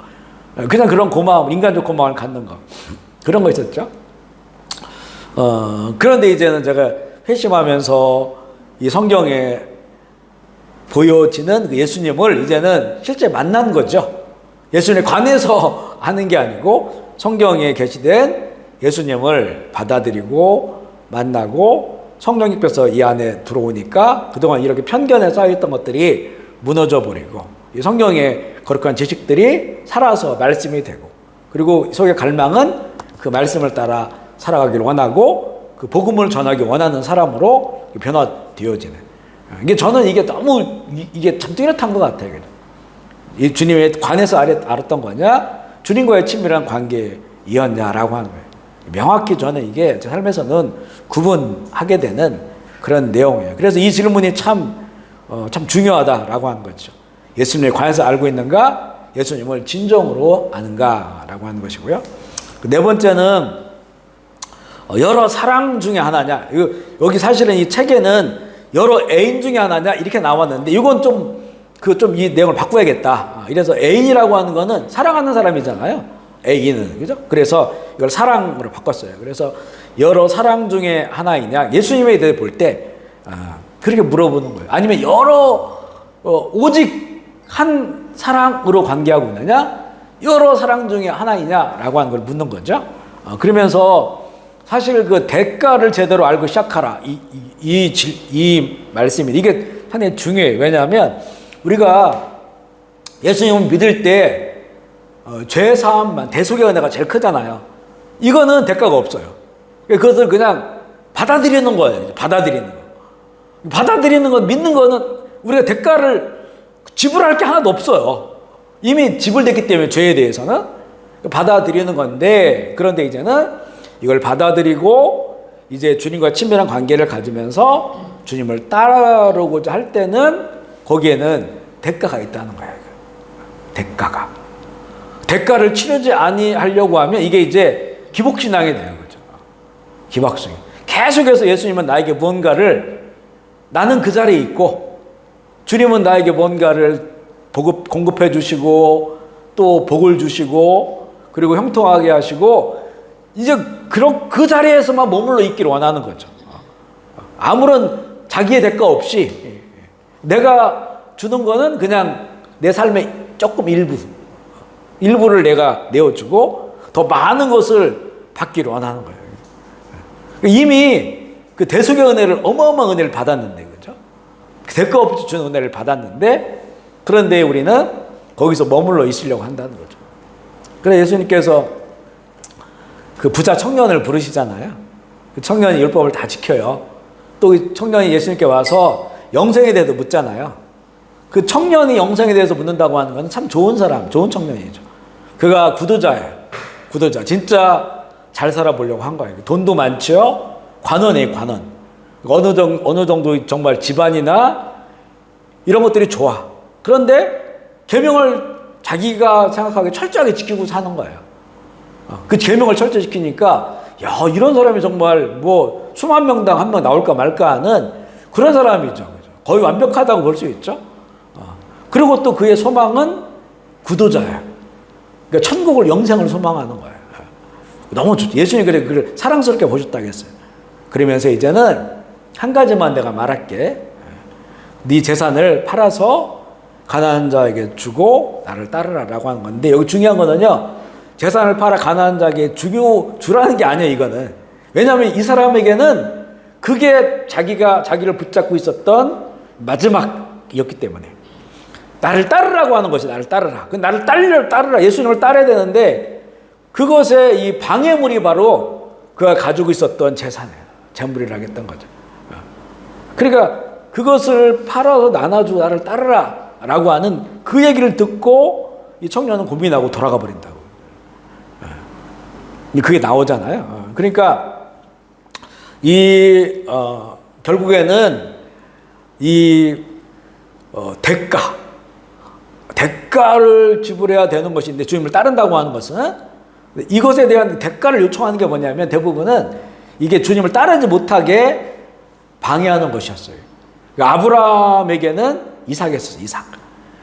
그냥 그런 고마움, 인간적 고마움을 갖는 거. 그런 거 있었죠. 그런데 이제는 제가 회심하면서 이 성경에 보여지는 그 예수님을 이제는 실제 만난 거죠. 예수님에 관해서 하는 게 아니고 성경에 게시된 예수님을 받아들이고 만나고 성령님께서 이 안에 들어오니까 그동안 이렇게 편견에 쌓여있던 것들이 무너져 버리고, 이 성경의 거룩한 지식들이 살아서 말씀이 되고, 그리고 속의 갈망은 그 말씀을 따라 살아가기를 원하고 그 복음을 전하기 원하는 사람으로 변화되어지는, 이게 저는 이게 너무 이게 참 뚜렷한 것 같아요. 이 주님에 관해서 알았던 거냐, 주님과의 친밀한 관계이었냐라고 하는 거예요. 명확히 저는 이게 제 삶에서는 구분하게 되는 그런 내용이에요. 그래서 이 질문이 참 중요하다라고 하는 거죠. 예수님에 관해서 알고 있는가, 예수님을 진정으로 아는가라고 하는 것이고요. 네 번째는 여러 사랑 중에 하나냐. 여기 사실은 이 책에는 여러 애인 중에 하나냐 이렇게 나왔는데, 이건 좀 이 내용을 바꿔야겠다. 이래서 애인이라고 하는 거는 사랑하는 사람이잖아요. 애인은, 그죠? 그래서 이걸 사랑으로 바꿨어요. 그래서 여러 사랑 중에 하나이냐, 예수님에 대해 볼 때 그렇게 물어보는 거예요. 아니면 여러 오직 한 사랑으로 관계하고 있느냐, 여러 사랑 중에 하나이냐라고 하는 걸 묻는 거죠. 그러면서 사실 그 대가를 제대로 알고 시작하라. 이 말씀이 이게 상당히 중요해요. 왜냐하면 우리가 예수님을 믿을 때 죄 사함만 대속의 은혜가 제일 크잖아요. 이거는 대가가 없어요. 그것을 그냥 받아들이는 거예요. 받아들이는 거. 받아들이는 건 믿는 거는 우리가 대가를 지불할 게 하나도 없어요. 이미 지불됐기 때문에 죄에 대해서는 받아들이는 건데, 그런데 이제는 이걸 받아들이고 이제 주님과 친밀한 관계를 가지면서 주님을 따르고자 할 때는 거기에는 대가가 있다는 거예요. 대가를 치르지 아니하려고 하면 이게 이제 기복신앙이 돼요. 그죠? 기복신. 계속해서 예수님은 나에게 무언가를, 나는 그 자리에 있고 주님은 나에게 뭔가를 공급해 주시고 또 복을 주시고 그리고 형통하게 하시고 이제 그 자리에서만 머물러 있기를 원하는 거죠. 아무런 자기의 대가 없이 내가 주는 거는 그냥 내 삶의 조금 일부를 내가 내어주고 더 많은 것을 받기를 원하는 거예요. 이미 그 대속의 은혜를, 어마어마한 은혜를 받았는데, 그죠? 대가 없이 주는 은혜를 받았는데, 그런데 우리는 거기서 머물러 있으려고 한다는 거죠. 그래서 예수님께서 그 부자 청년을 부르시잖아요. 그 청년이 율법을 다 지켜요. 또 이 청년이 예수님께 와서 영생에 대해서 묻잖아요. 그 청년이 영생에 대해서 묻는다고 하는 건 참 좋은 사람, 좋은 청년이죠. 그가 구도자예요. 구도자. 진짜 잘 살아보려고 한 거예요. 돈도 많죠? 관원이에요, 관원. 어느 정도 정말 집안이나 이런 것들이 좋아. 그런데 계명을 자기가 생각하기에 철저하게 지키고 사는 거예요. 그 계명을 철저히 지키니까 야, 이런 사람이 정말 뭐 수만 명당 한 명 나올까 말까 하는 그런 사람이죠. 거의 완벽하다고 볼 수 있죠. 그리고 또 그의 소망은 구도자예요. 그러니까 천국을, 영생을 소망하는 거예요. 너무 좋죠. 예수님이 그를 사랑스럽게 보셨다고 했어요. 그러면서 이제는 한 가지만 내가 말할게. 네 재산을 팔아서 가난한 자에게 주고 나를 따르라라고 하는 건데, 여기 중요한 거는요, 재산을 팔아 가난한 자에게 주라는 게 아니에요. 이거는. 왜냐하면 이 사람에게는 그게 자기를 붙잡고 있었던 마지막이었기 때문에. 나를 따르라고 하는 것이, 나를 따르라. 나를 따르라. 예수님을 따라야 되는데 그것의 이 방해물이 바로 그가 가지고 있었던 재산이에요. 재물이라고 했던 거죠. 그러니까 그것을 팔아서 나눠주고 나를 따르라 라고 하는 그 얘기를 듣고 이 청년은 고민하고 돌아가 버린다고. 그게 나오잖아요. 그러니까 결국에는 대가를 지불해야 되는 것인데, 주님을 따른다고 하는 것은 이것에 대한 대가를 요청하는 게 뭐냐면 대부분은 이게 주님을 따르지 못하게 방해하는 것이었어요. 그러니까 아브라함에게는 이삭이었어요. 이삭.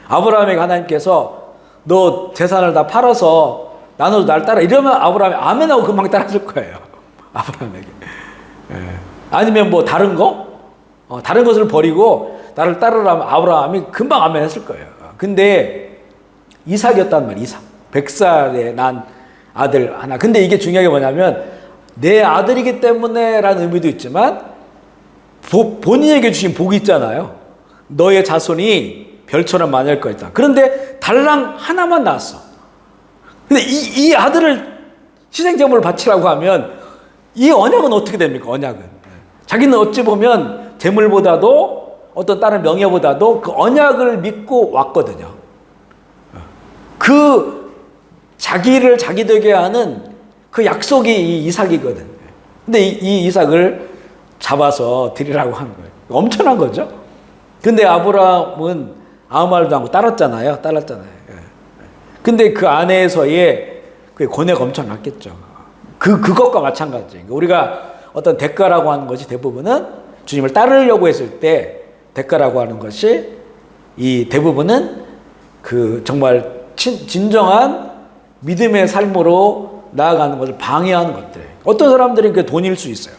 아브라함에게 하나님께서 너 재산을 다 팔아서 나눠서 날 따라, 이러면 아브라함이 아멘하고 금방 따라줄 거예요. 아브라함에게. 아니면 뭐 다른 것을 버리고 나를 따르라면 아브라함이 금방 아멘했을 거예요. 근데 이삭이었단 말이에요. 이삭. 100살에 난 아들 하나. 근데 이게 중요한 게 뭐냐면 내 아들이기 때문에 라는 의미도 있지만 본인에게 주신 복이 있잖아요. 너의 자손이 별처럼 많을 것이다. 그런데 달랑 하나만 낳았어. 근데 이 아들을 희생제물을 바치라고 하면 이 언약은 어떻게 됩니까? 언약은. 자기는 어찌 보면 재물보다도 어떤 다른 명예보다도 그 언약을 믿고 왔거든요. 그 자기를 자기 되게 하는 그 약속이 이 이삭이거든. 근데 이 이삭을 잡아서 드리라고 하는 거예요. 엄청난 거죠. 근데 아브라함은 아무 말도 않고 따랐잖아요. 근데 그 안에서의 그 고뇌가 엄청났겠죠. 그것과 마찬가지예요. 우리가 어떤 대가라고 하는 것이 대부분은 주님을 따르려고 했을 때 대가라고 하는 것이 이 대부분은 그 정말 진정한 믿음의 삶으로 나아가는 것을 방해하는 것들. 어떤 사람들은 그 돈일 수 있어요.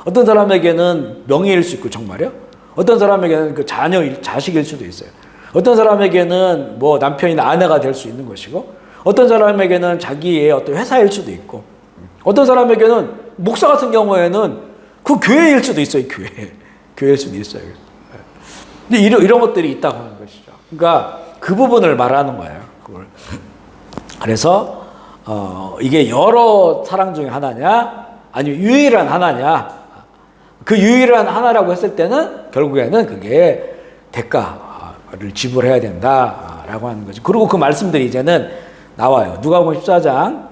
어떤 사람에게는 명예일 수 있고, 정말요. 어떤 사람에게는 그 자식일 수도 있어요. 어떤 사람에게는 뭐 남편이나 아내가 될 수 있는 것이고, 어떤 사람에게는 자기의 어떤 회사일 수도 있고, 어떤 사람에게는 목사 같은 경우에는 그 교회일 수도 있어요. 교회일 수도 있어요. 근데 이런 것들이 있다고 하는 것이죠. 그러니까 그 부분을 말하는 거예요. 그걸. 그래서 이게 여러 사랑 중에 하나냐, 아니면 유일한 하나냐. 그 유일한 하나라고 했을 때는 결국에는 그게 대가를 지불해야 된다라고 하는 거죠. 그리고 그 말씀들이 이제는 나와요. 누가복음 14장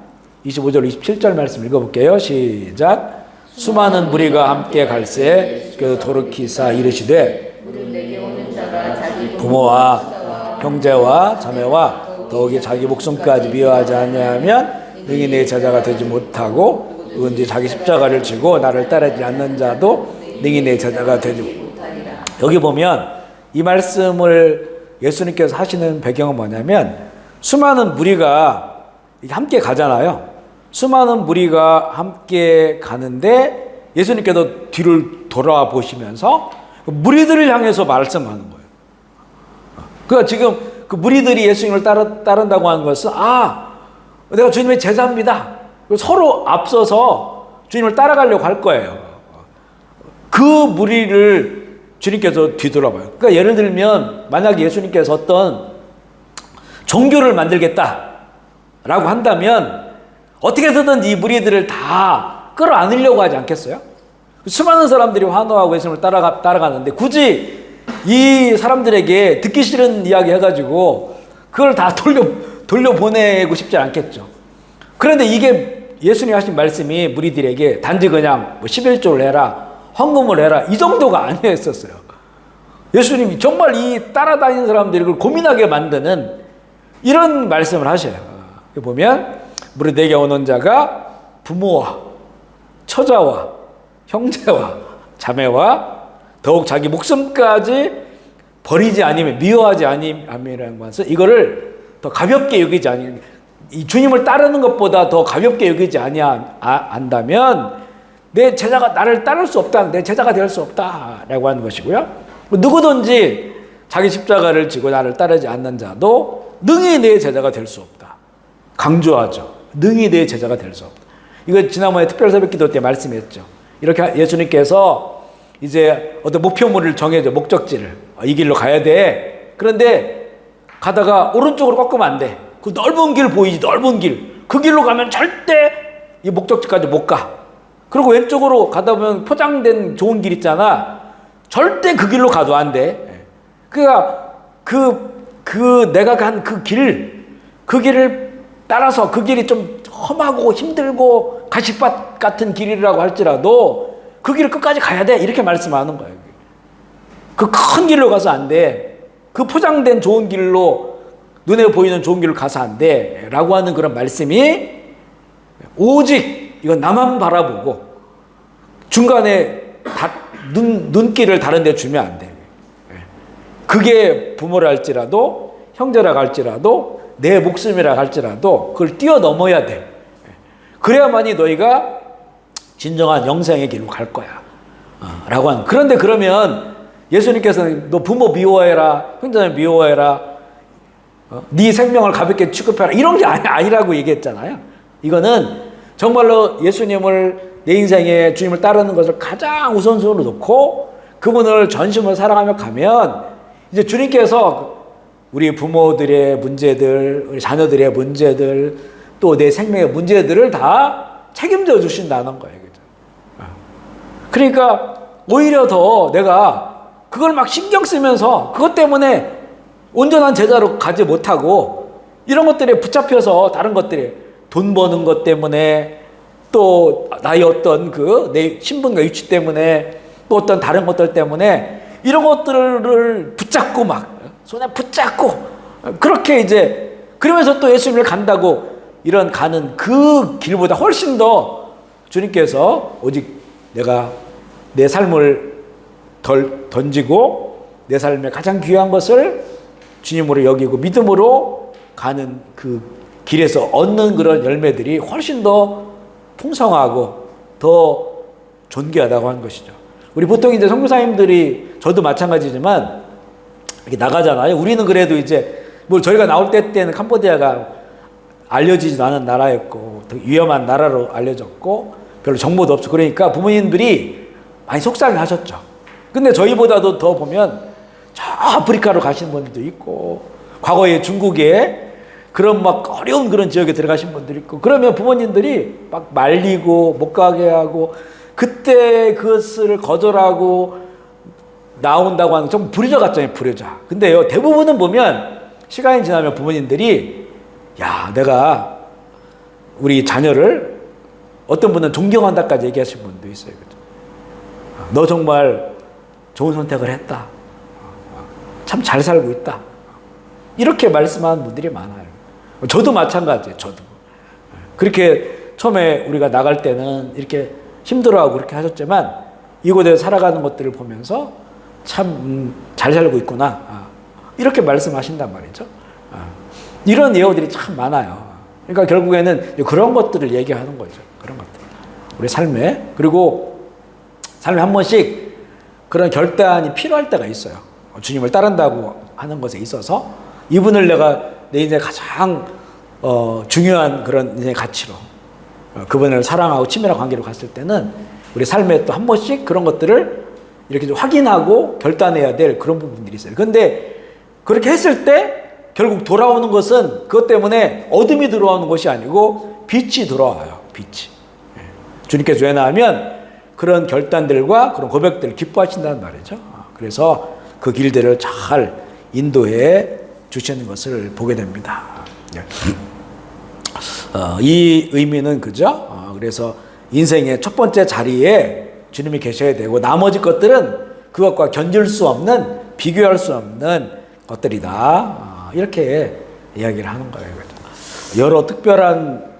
25절 27절 말씀 읽어볼게요. 시작. 수많은 무리가 함께 갈새 그 돌이키사 이르시되 부모와 형제와 자매와 더욱이 자기 목숨까지 미워하지 아니하면 능히 내 제자가 되지 못하고 누군지 자기 십자가를 지고 나를 따르지 않는 자도 능히 내 제자가 되지 못하리라. 여기 보면 이 말씀을 예수님께서 하시는 배경은 뭐냐면 수많은 무리가 함께 가잖아요. 수많은 무리가 함께 가는데 예수님께서 뒤를 돌아보시면서 무리들을 향해서 말씀하는 거예요. 그러니까 지금 그 무리들이 예수님을 따른다고 하는 것은 내가 주님의 제자입니다. 서로 앞서서 주님을 따라가려고 할 거예요. 그 무리를 주님께서 뒤돌아봐요. 그러니까 예를 들면 만약에 예수님께서 어떤 종교를 만들겠다라고 한다면 어떻게든 이 무리들을 다 끌어안으려고 하지 않겠어요? 수많은 사람들이 환호하고 예수님을 따라가는데 굳이 이 사람들에게 듣기 싫은 이야기 해가지고 그걸 다 돌려보내고 싶지 않겠죠. 그런데 이게 예수님이 하신 말씀이 무리들에게 단지 그냥 11조를 해라, 헌금을 해라 이 정도가 아니었었어요. 예수님이 정말 이 따라다니는 사람들이 그걸 고민하게 만드는 이런 말씀을 하셔요. 보면 무리에게 오는 자가 부모와 처자와 형제와 자매와 더욱 자기 목숨까지 버리지 아니면 미워하지 아니함이라는 것은 이거를 더 가볍게 여기지 아니 이 주님을 따르는 것보다 더 가볍게 여기지 안다면 내 제자가 나를 따를 수 없다, 내 제자가 될 수 없다라고 하는 것이고요. 누구든지 자기 십자가를 지고 나를 따르지 않는 자도 능히 내 제자가 될 수 없다. 강조하죠. 능히 내 제자가 될 수 없다. 이거 지난번에 특별새벽기도 때 말씀했죠. 이렇게 예수님께서 이제 어떤 목표물을 정해줘, 목적지를 이 길로 가야 돼. 그런데 가다가 오른쪽으로 꺾으면 안 돼. 그 넓은 길 보이지, 넓은 길. 그 길로 가면 절대 이 목적지까지 못 가. 그리고 왼쪽으로 가다 보면 포장된 좋은 길 있잖아. 절대 그 길로 가도 안 돼. 그러니까 내가 간 그 길을 따라서 그 길이 좀 험하고 힘들고 가시밭 같은 길이라고 할지라도 그 길을 끝까지 가야 돼. 이렇게 말씀하는 거예요. 그 큰 길로 가서 안 돼. 그 포장된 좋은 길로 눈에 보이는 좋은 길로 가서 안 돼. 라고 하는 그런 말씀이 오직 이건 나만 바라보고 중간에 눈길을 다른 데 주면 안 돼. 그게 부모라 할지라도 형제라 할지라도 내 목숨이라 할지라도 그걸 뛰어넘어야 돼. 그래야만이 너희가 진정한 영생의 길로 갈 거야. 라고 하는. 그런데 그러면 예수님께서는 너 부모 미워해라, 형제를 미워해라, 네 생명을 가볍게 취급해라 이런 게 아니라고 얘기했잖아요. 이거는 정말로 예수님을 내 인생에 주님을 따르는 것을 가장 우선순위로 놓고 그분을 전심으로 사랑하며 가면 이제 주님께서 우리 부모들의 문제들, 우리 자녀들의 문제들, 또 내 생명의 문제들을 다 책임져 주신다는 거예요. 그러니까 오히려 더 내가 그걸 막 신경 쓰면서 그것 때문에 온전한 제자로 가지 못하고 이런 것들에 붙잡혀서 다른 것들에 돈 버는 것 때문에 또 나의 어떤 내 신분과 위치 때문에 또 어떤 다른 것들 때문에 이런 것들을 붙잡고 막 손에 붙잡고 그렇게 이제 그러면서 또 예수님을 간다고 이런 가는 그 길보다 훨씬 더 주님께서 오직 내가 내 삶을 덜 던지고 내 삶에 가장 귀한 것을 주님으로 여기고 믿음으로 가는 그 길에서 얻는 그런 열매들이 훨씬 더 풍성하고 더 존귀하다고 하는 것이죠. 우리 보통 이제 선교사님들이 저도 마찬가지지만 이렇게 나가잖아요. 우리는 그래도 이제 뭐 저희가 나올 때는 캄보디아가 알려지지도 않은 나라였고 더 위험한 나라로 알려졌고 별로 정보도 없고 그러니까 부모님들이 많이 속상해 하셨죠. 근데 저희보다도 더 보면 저 아프리카로 가시는 분들도 있고 과거에 중국에 그런 막 어려운 그런 지역에 들어가신 분들이 있고 그러면 부모님들이 막 말리고 못 가게 하고 그때 그것을 거절하고 나온다고 하는 좀 불효자 같잖아요. 불효자. 근데요 대부분은 보면 시간이 지나면 부모님들이 야 내가 우리 자녀를 어떤 분은 존경한다까지 얘기하시는 분도 있어요. 그죠? 너 정말 좋은 선택을 했다. 참 잘 살고 있다. 이렇게 말씀하는 분들이 많아요. 저도 마찬가지예요. 저도. 그렇게 처음에 우리가 나갈 때는 이렇게 힘들어하고 그렇게 하셨지만 이곳에 살아가는 것들을 보면서 참 잘 살고 있구나. 이렇게 말씀하신단 말이죠. 이런 예어들이 참 많아요. 그러니까 결국에는 그런 것들을 얘기하는 거죠. 그런 것들. 우리 삶에. 그리고 삶에 한 번씩 그런 결단이 필요할 때가 있어요. 주님을 따른다고 하는 것에 있어서 이분을 내가 내 인생의 가장 중요한 그런 인생의 가치로 그분을 사랑하고 친밀한 관계로 갔을 때는 우리 삶에 또 한 번씩 그런 것들을 이렇게 좀 확인하고 결단해야 될 그런 부분들이 있어요. 그런데 그렇게 했을 때 결국 돌아오는 것은 그것 때문에 어둠이 들어오는 것이 아니고 빛이 들어와요. 빛이. 주님께서 연하하면 그런 결단들과 그런 고백들을 기뻐하신다는 말이죠. 그래서 그 길들을 잘 인도해 주시는 것을 보게 됩니다. 이 의미는 그죠? 그래서 인생의 첫 번째 자리에 주님이 계셔야 되고 나머지 것들은 그것과 견줄 수 없는 비교할 수 없는 것들이다. 이렇게 이야기를 하는 거예요. 여러 특별한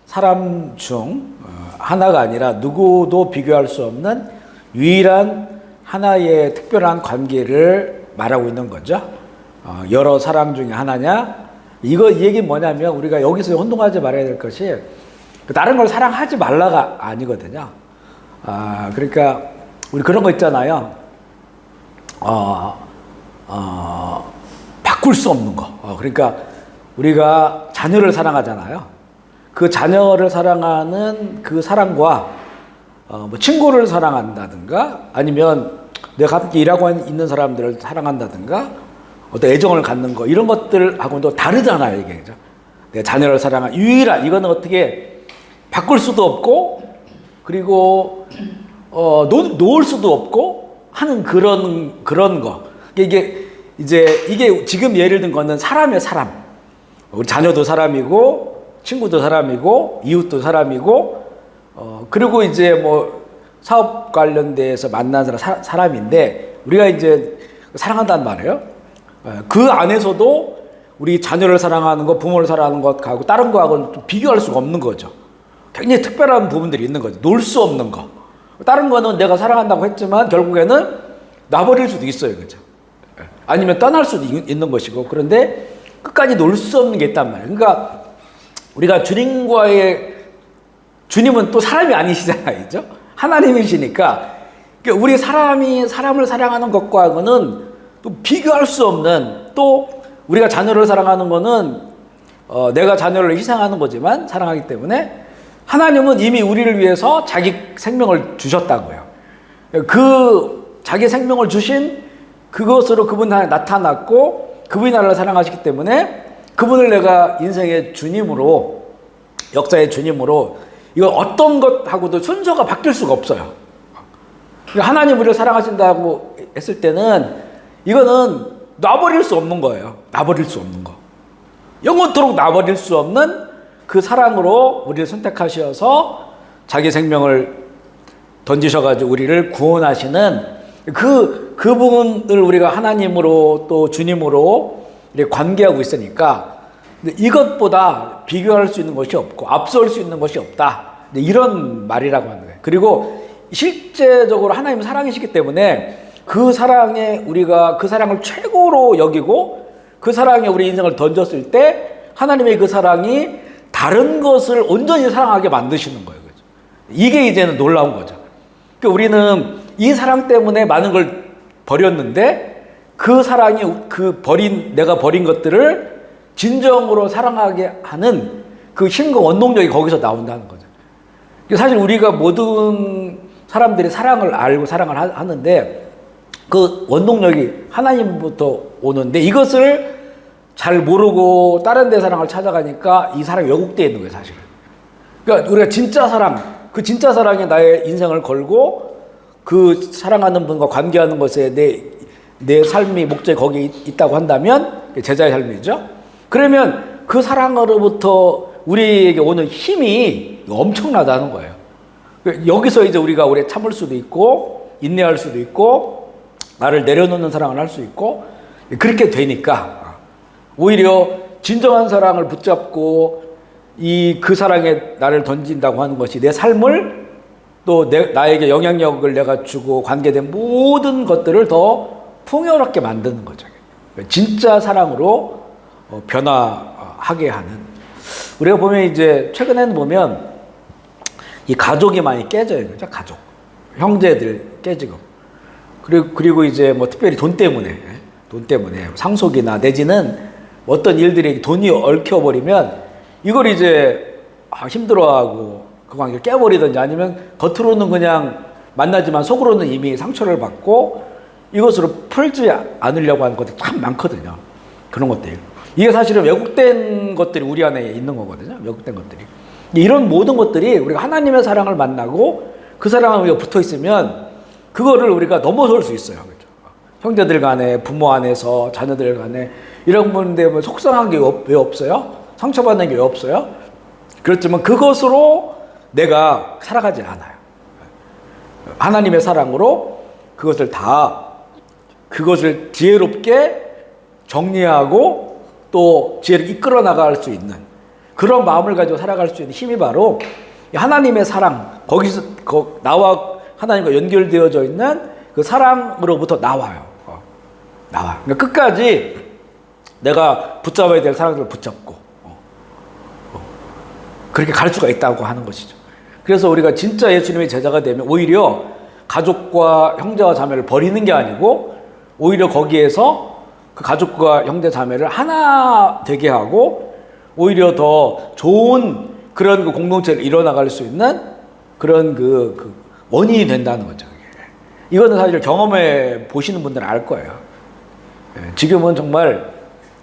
사람 중 하나가 아니라 누구도 비교할 수 없는 유일한 하나의 특별한 관계를 말하고 있는 거죠. 여러 사람 중에 하나냐? 이 얘기 뭐냐면 우리가 여기서 혼동하지 말아야 될 것이 다른 걸 사랑하지 말라가 아니거든요. 그러니까 우리 그런 거 있잖아요. 바꿀 수 없는 거. 그러니까 우리가 자녀를 사랑하잖아요. 그 자녀를 사랑하는 그 사랑과 뭐 친구를 사랑한다든가 아니면 내가 함께 일하고 있는 사람들을 사랑한다든가 어떤 애정을 갖는 거 이런 것들하고는 또 다르잖아요. 이게 그죠? 내 자녀를 사랑한 유일한 이거는 어떻게 바꿀 수도 없고 그리고 놓을 수도 없고 하는 그런 거. 이게 지금 예를 든 거는 사람이에요. 사람. 우리 자녀도 사람이고 친구도 사람이고 이웃도 사람이고 그리고 이제 뭐 사업 관련돼서 만난 사람인데 우리가 이제 사랑한다는 말이에요. 그 안에서도 우리 자녀를 사랑하는 것, 부모를 사랑하는 것하고 다른 거하고는 좀 비교할 수가 없는 거죠. 굉장히 특별한 부분들이 있는 거죠. 놓을 수 없는 거. 다른 거는 내가 사랑한다고 했지만 결국에는 놔버릴 수도 있어요. 그죠? 아니면 떠날 수도 있는 것이고 그런데 끝까지 놓을 수 없는 게 있단 말이에요. 그러니까 우리가 주님은 또 사람이 아니시잖아요. 그죠? 하나님이시니까 우리 사람을 사랑하는 것과는 또 비교할 수 없는 또 우리가 자녀를 사랑하는 거는 내가 자녀를 희생하는 거지만 사랑하기 때문에 하나님은 이미 우리를 위해서 자기 생명을 주셨다고요. 그 자기 생명을 주신 그것으로 그분 안에 나타났고 그분이 나를 사랑하시기 때문에 그분을 내가 인생의 주님으로 역사의 주님으로 이거 어떤 것하고도 순서가 바뀔 수가 없어요. 하나님 우리를 사랑하신다고 했을 때는 이거는 놔버릴 수 없는 거예요. 놔버릴 수 없는 거. 영원토록 놔버릴 수 없는 그 사랑으로 우리를 선택하셔서 자기 생명을 던지셔가지고 우리를 구원하시는 그분을 우리가 하나님으로 또 주님으로 이렇게 관계하고 있으니까 이것보다 비교할 수 있는 것이 없고 앞설 수 있는 것이 없다. 이런 말이라고 하는 거예요. 그리고 실제적으로 하나님 사랑이시기 때문에 그 사랑에 우리가 그 사랑을 최고로 여기고 그 사랑에 우리 인생을 던졌을 때 하나님의 그 사랑이 다른 것을 온전히 사랑하게 만드시는 거예요. 그렇죠? 이게 이제는 놀라운 거죠. 그러니까 우리는 이 사랑 때문에 많은 걸 버렸는데 그 사랑이 내가 버린 것들을 진정으로 사랑하게 하는 그 힘과 원동력이 거기서 나온다는 거죠. 사실 우리가 모든 사람들이 사랑을 알고 사랑을 하는데 그 원동력이 하나님부터 오는데 이것을 잘 모르고 다른 데 사랑을 찾아가니까 이 사랑이 왜곡되어 있는 거예요, 사실은. 그러니까 우리가 진짜 사랑, 그 진짜 사랑에 나의 인생을 걸고 그 사랑하는 분과 관계하는 것에 내 삶이 목적이 거기에 있다고 한다면 제자의 삶이죠. 그러면 그 사랑으로부터 우리에게 오는 힘이 엄청나다는 거예요. 여기서 이제 우리가 오래 참을 수도 있고 인내할 수도 있고 나를 내려놓는 사랑을 할 수 있고 그렇게 되니까 오히려 진정한 사랑을 붙잡고 그 사랑에 나를 던진다고 하는 것이 내 삶을 또 나에게 영향력을 내가 주고 관계된 모든 것들을 더 풍요롭게 만드는 거죠. 진짜 사랑으로 변화하게 하는. 우리가 보면 이제 최근에는 보면 이 가족이 많이 깨져요. 그죠? 가족. 형제들 깨지고. 그리고 이제 뭐 특별히 돈 때문에 상속이나 내지는 어떤 일들이 돈이 얽혀버리면 이걸 이제 힘들어하고 그 관계를 깨버리든지 아니면 겉으로는 그냥 만나지만 속으로는 이미 상처를 받고 이것으로 풀지 않으려고 하는 것들이 참 많거든요. 그런 것들. 이게 사실은 왜곡된 것들이 우리 안에 있는 거거든요. 왜곡된 것들이. 이런 모든 것들이 우리가 하나님의 사랑을 만나고 그 사랑에 우리가 붙어 있으면 그거를 우리가 넘어설 수 있어요. 그렇죠? 형제들 간에, 부모 안에서, 자녀들 간에 이런 분인데 뭐 속상한 게 왜 없어요? 상처받는 게 왜 없어요? 그렇지만 그것으로 내가 살아가지 않아요. 하나님의 사랑으로 그것을 지혜롭게 정리하고 또 지혜를 이끌어 나갈 수 있는 그런 마음을 가지고 살아갈 수 있는 힘이 바로 하나님의 사랑, 거기서 나와 하나님과 연결되어져 있는 그 사랑으로부터 나와요. 나와요. 그러니까 끝까지 내가 붙잡아야 될 사랑들을 붙잡고 그렇게 갈 수가 있다고 하는 것이죠. 그래서 우리가 진짜 예수님의 제자가 되면 오히려 가족과 형제와 자매를 버리는 게 아니고 오히려 거기에서 그 가족과 형제 자매를 하나 되게 하고 오히려 더 좋은 그런 그 공동체를 이뤄나갈 수 있는 그런 그 원인이 된다는 거죠. 이거는 사실 경험해 보시는 분들은 알 거예요. 지금은 정말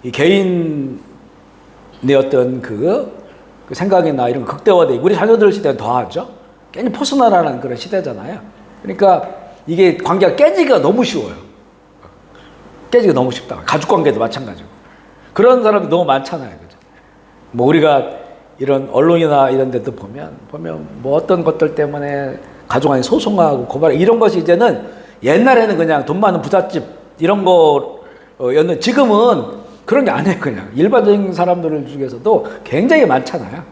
이 개인의 어떤 그 생각이나 이런 극대화되고 우리 자녀들 시대는 더하죠. 괜히 퍼스널한 그런 시대잖아요. 그러니까 이게 관계가 깨지기가 너무 쉬워요. 깨지기가 너무 쉽다. 가족 관계도 마찬가지고. 그런 사람이 너무 많잖아요. 그죠? 뭐 우리가 이런 언론이나 이런 데도 보면 뭐 어떤 것들 때문에 가족 안에 소송하고 고발 이런 것이 이제는 옛날에는 그냥 돈 많은 부잣집 이런 거였는데 지금은 그런 게 아니에요. 그냥 일반적인 사람들 중에서도 굉장히 많잖아요.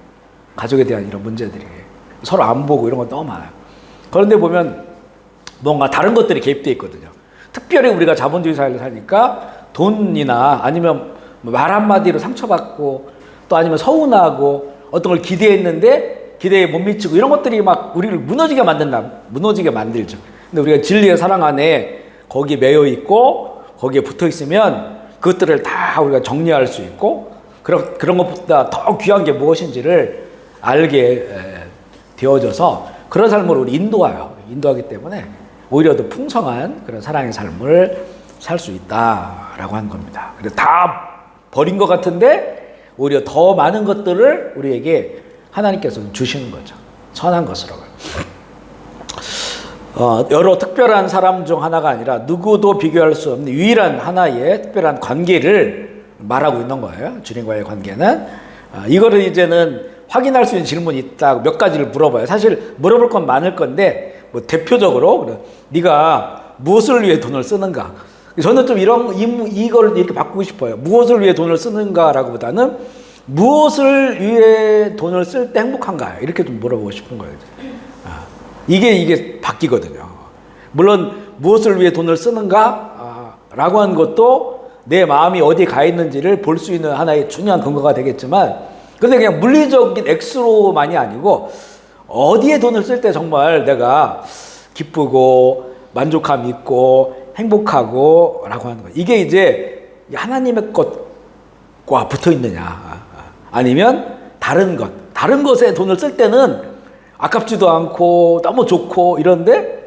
가족에 대한 이런 문제들이 서로 안 보고 이런 거 너무 많아요. 그런데 보면 뭔가 다른 것들이 개입되어 있거든요. 특별히 우리가 자본주의 사회를 사니까 돈이나 아니면 말 한마디로 상처받고 또 아니면 서운하고 어떤 걸 기대했는데 기대에 못 미치고 이런 것들이 막 우리를 무너지게 만들죠. 근데 우리가 진리의 사랑 안에 거기에 매여 있고 거기에 붙어 있으면 그것들을 다 우리가 정리할 수 있고 그런 것보다 더 귀한 게 무엇인지를 알게 되어져서 그런 삶을 우리 인도하기 때문에 오히려 더 풍성한 그런 사랑의 삶을 살 수 있다라고 하는 겁니다. 그래서 다 버린 것 같은데 오히려 더 많은 것들을 우리에게 하나님께서 주시는 거죠. 선한 것으로. 여러 특별한 사람 중 하나가 아니라 누구도 비교할 수 없는 유일한 하나의 특별한 관계를 말하고 있는 거예요. 주님과의 관계는. 이거를 이제는 확인할 수 있는 질문이 있다고 몇 가지를 물어봐요. 사실 물어볼 건 많을 건데 뭐 대표적으로 네가 무엇을 위해 돈을 쓰는가? 저는 좀 이걸 이렇게 바꾸고 싶어요. 무엇을 위해 돈을 쓰는가라고보다는 무엇을 위해 돈을 쓸 때 행복한가? 이렇게 좀 물어보고 싶은 거예요. 이게 바뀌거든요. 물론 무엇을 위해 돈을 쓰는가? 라고 하는 것도 내 마음이 어디에 가 있는지를 볼 수 있는 하나의 중요한 근거가 되겠지만 근데 그냥 물리적인 액수로만이 아니고 어디에 돈을 쓸 때 정말 내가 기쁘고 만족감 있고 행복하고 라고 하는 거예요. 이게 이제 하나님의 것과 붙어 있느냐 아니면 다른 것에 돈을 쓸 때는 아깝지도 않고 너무 좋고 이런데,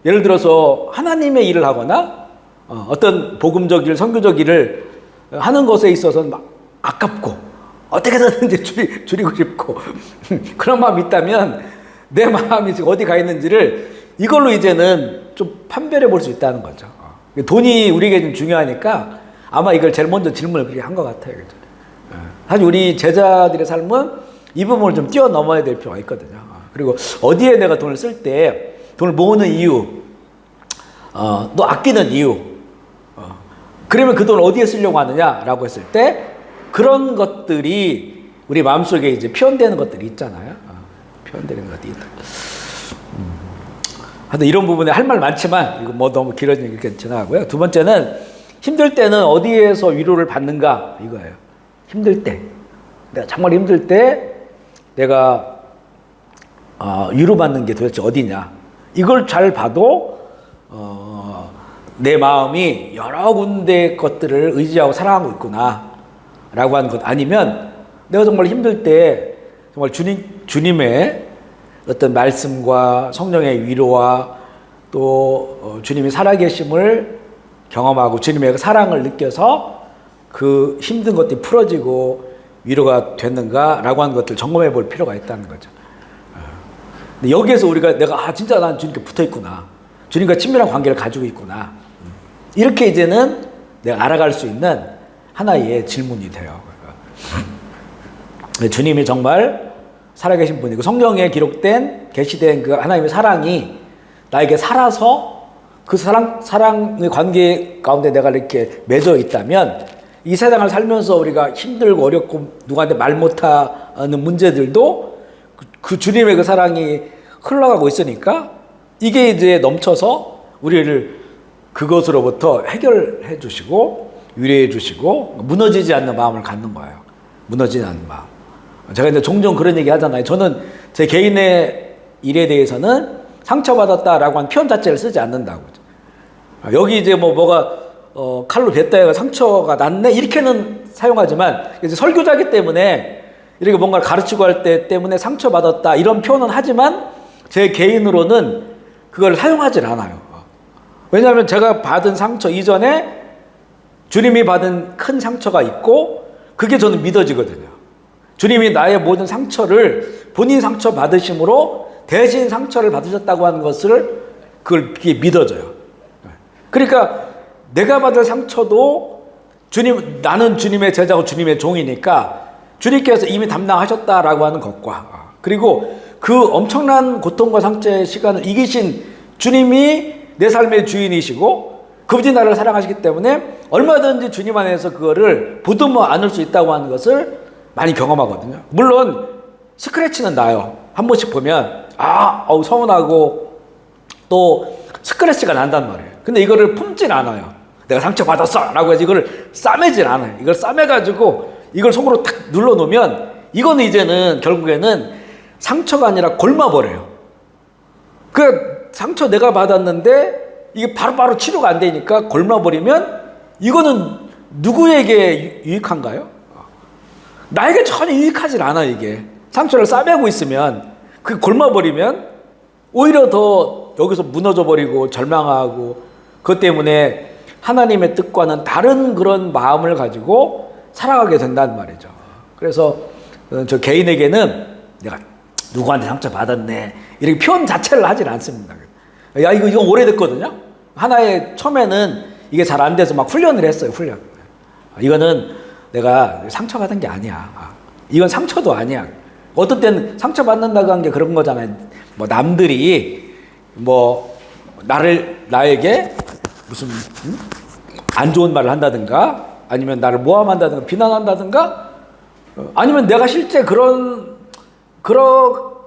예를 들어서 하나님의 일을 하거나 어떤 복음적 일, 선교적 일을 하는 것에 있어서는 막 아깝고 어떻게든지 줄이고 싶고 그런 마음이 있다면 내 마음이 지금 어디 가 있는지를 이걸로 이제는 좀 판별해 볼 수 있다는 거죠. 돈이 우리에게 좀 중요하니까 아마 이걸 제일 먼저 질문을 그렇게 한 것 같아요. 그죠? 사실 우리 제자들의 삶은 이 부분을 좀 뛰어넘어야 될 필요가 있거든요. 그리고 어디에 내가 돈을 쓸 때, 돈을 모으는 이유, 또 아끼는 이유, 그러면 그 돈을 어디에 쓰려고 하느냐라고 했을 때 그런 것들이 우리 마음속에 이제 표현되는 것들이 있잖아요. 표현되는 것들이 있다. 하여튼 이런 부분에 할 말 많지만 이거 뭐 너무 길어지니까 이렇게 지나가고요. 두 번째는 힘들 때는 어디에서 위로를 받는가 이거예요. 힘들 때, 내가 정말 힘들 때 내가 위로받는 게 도대체 어디냐, 이걸 잘 봐도 내 마음이 여러 군데 것들을 의지하고 사랑하고 있구나 라고 하는 것, 아니면 내가 정말 힘들 때 정말 주님의 어떤 말씀과 성령의 위로와 또 주님이 살아계심을 경험하고 주님의 사랑을 느껴서 그 힘든 것들이 풀어지고 위로가 됐는가라고 하는 것들을 점검해 볼 필요가 있다는 거죠. 근데 여기에서 우리가 내가 진짜 난 주님께 붙어 있구나, 주님과 친밀한 관계를 가지고 있구나, 이렇게 이제는 내가 알아갈 수 있는 하나의 질문이 돼요. 주님이 정말 살아계신 분이고 성경에 기록된 계시된 그 하나님의 사랑이 나에게 살아서 그 사랑의 관계 가운데 내가 이렇게 맺어 있다면 이 세상을 살면서 우리가 힘들고 어렵고 누구한테 말 못하는 문제들도 그 주님의 그 사랑이 흘러가고 있으니까 이게 이제 넘쳐서 우리를 그것으로부터 해결해 주시고 위로해 주시고 무너지지 않는 마음을 갖는 거예요. 무너지지 않는 마음. 제가 이제 종종 그런 얘기 하잖아요. 저는 제 개인의 일에 대해서는 상처받았다라고 한 표현 자체를 쓰지 않는다고. 여기 이제 뭐가 칼로 뱉다 해가 상처가 났네 이렇게는 사용하지만 이제 설교자이기 때문에 이렇게 뭔가를 가르치고 할 때 때문에 상처받았다 이런 표현은 하지만 제 개인으로는 그걸 사용하질 않아요. 왜냐하면 제가 받은 상처 이전에 주님이 받은 큰 상처가 있고 그게 저는 믿어지거든요. 주님이 나의 모든 상처를 본인 상처 받으심으로 대신 상처를 받으셨다고 하는 것을 그게 믿어져요. 그러니까 내가 받을 상처도 나는 주님의 제자고 주님의 종이니까 주님께서 이미 담당하셨다라고 하는 것과 그리고 그 엄청난 고통과 상처의 시간을 이기신 주님이 내 삶의 주인이시고 그분이 나를 사랑하시기 때문에 얼마든지 주님 안에서 그거를 보듬어 안을 수 있다고 하는 것을 많이 경험하거든요. 물론 스크래치는 나요. 한 번씩 보면 서운하고 또 스크래치가 난단 말이에요. 근데 이거를 품진 않아요. 내가 상처받았어 라고 해서 이거를 싸매질 않아요. 이걸 싸매가지고 이걸 속으로 탁 눌러놓으면 이거는 이제는 결국에는 상처가 아니라 골마버려요. 그 상처 내가 받았는데 이게 바로바로 치료가 안 되니까 골마버리면 이거는 누구에게 유익한가요? 나에게 전혀 유익하지 않아. 이게 상처를 싸매고 있으면 그게 골마버리면 오히려 더 여기서 무너져버리고 절망하고 그것 때문에 하나님의 뜻과는 다른 그런 마음을 가지고 살아가게 된다는 말이죠. 그래서 저 개인에게는 내가 누구한테 상처받았네 이렇게 표현 자체를 하진 않습니다. 야 이거 오래됐거든요. 하나의 처음에는 이게 잘 안 돼서 막 훈련을 했어요. 훈련. 이거는 내가 상처받은 게 아니야. 이건 상처도 아니야. 어떤 때는 상처받는다고 한 게 그런 거잖아요. 뭐 남들이 뭐 나에게 무슨 안 좋은 말을 한다든가 아니면 나를 모함한다든가 비난한다든가 아니면 내가 실제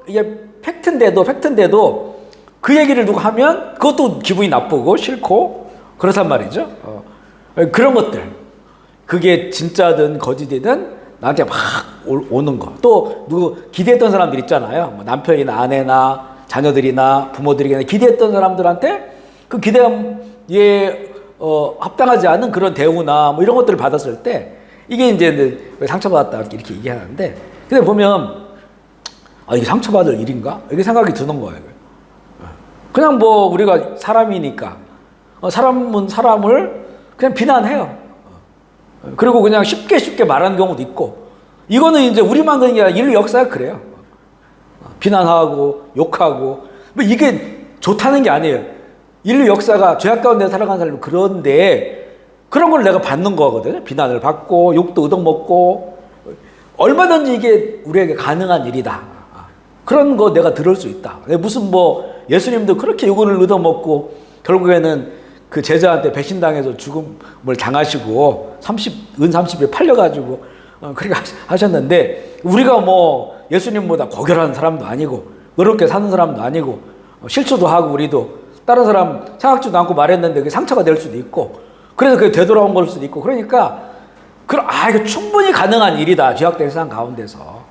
이게 팩트인데도 그 얘기를 누가 하면 그것도 기분이 나쁘고 싫고 그렇단 말이죠. 그런 것들 그게 진짜든 거짓이든 나한테 막 오는 거. 또 누구 기대했던 사람들 있잖아요. 뭐 남편이나 아내나 자녀들이나 부모들에게 기대했던 사람들한테 그 기대에 합당하지 않은 그런 대우나 뭐 이런 것들을 받았을 때 이게 이제 왜 상처받았다 이렇게 얘기하는데 근데 보면 이게 상처받을 일인가? 이렇게 생각이 드는 거예요. 그냥 뭐 우리가 사람이니까 사람은 사람을 그냥 비난해요. 그리고 그냥 쉽게 말하는 경우도 있고, 이거는 이제 우리만 그런 게 아니라 인류 역사가 그래요. 비난하고 욕하고 뭐 이게 좋다는 게 아니에요. 인류 역사가 죄악 가운데 살아가는 사람이 그런데 그런 걸 내가 받는 거거든요. 비난을 받고 욕도 얻어먹고 얼마든지 이게 우리에게 가능한 일이다. 그런 거 내가 들을 수 있다. 무슨 뭐 예수님도 그렇게 욕을 얻어먹고 결국에는 그 제자한테 배신당해서 죽음을 당하시고 은 30에 팔려가지고 그렇게 하셨는데, 우리가 뭐 예수님보다 고결한 사람도 아니고 어렵게 사는 사람도 아니고 실수도 하고 우리도 다른 사람 생각지도 않고 말했는데 그게 상처가 될 수도 있고, 그래서 그게 되돌아온 걸 수도 있고, 그러니까 이거 충분히 가능한 일이다. 죄악된 세상 가운데서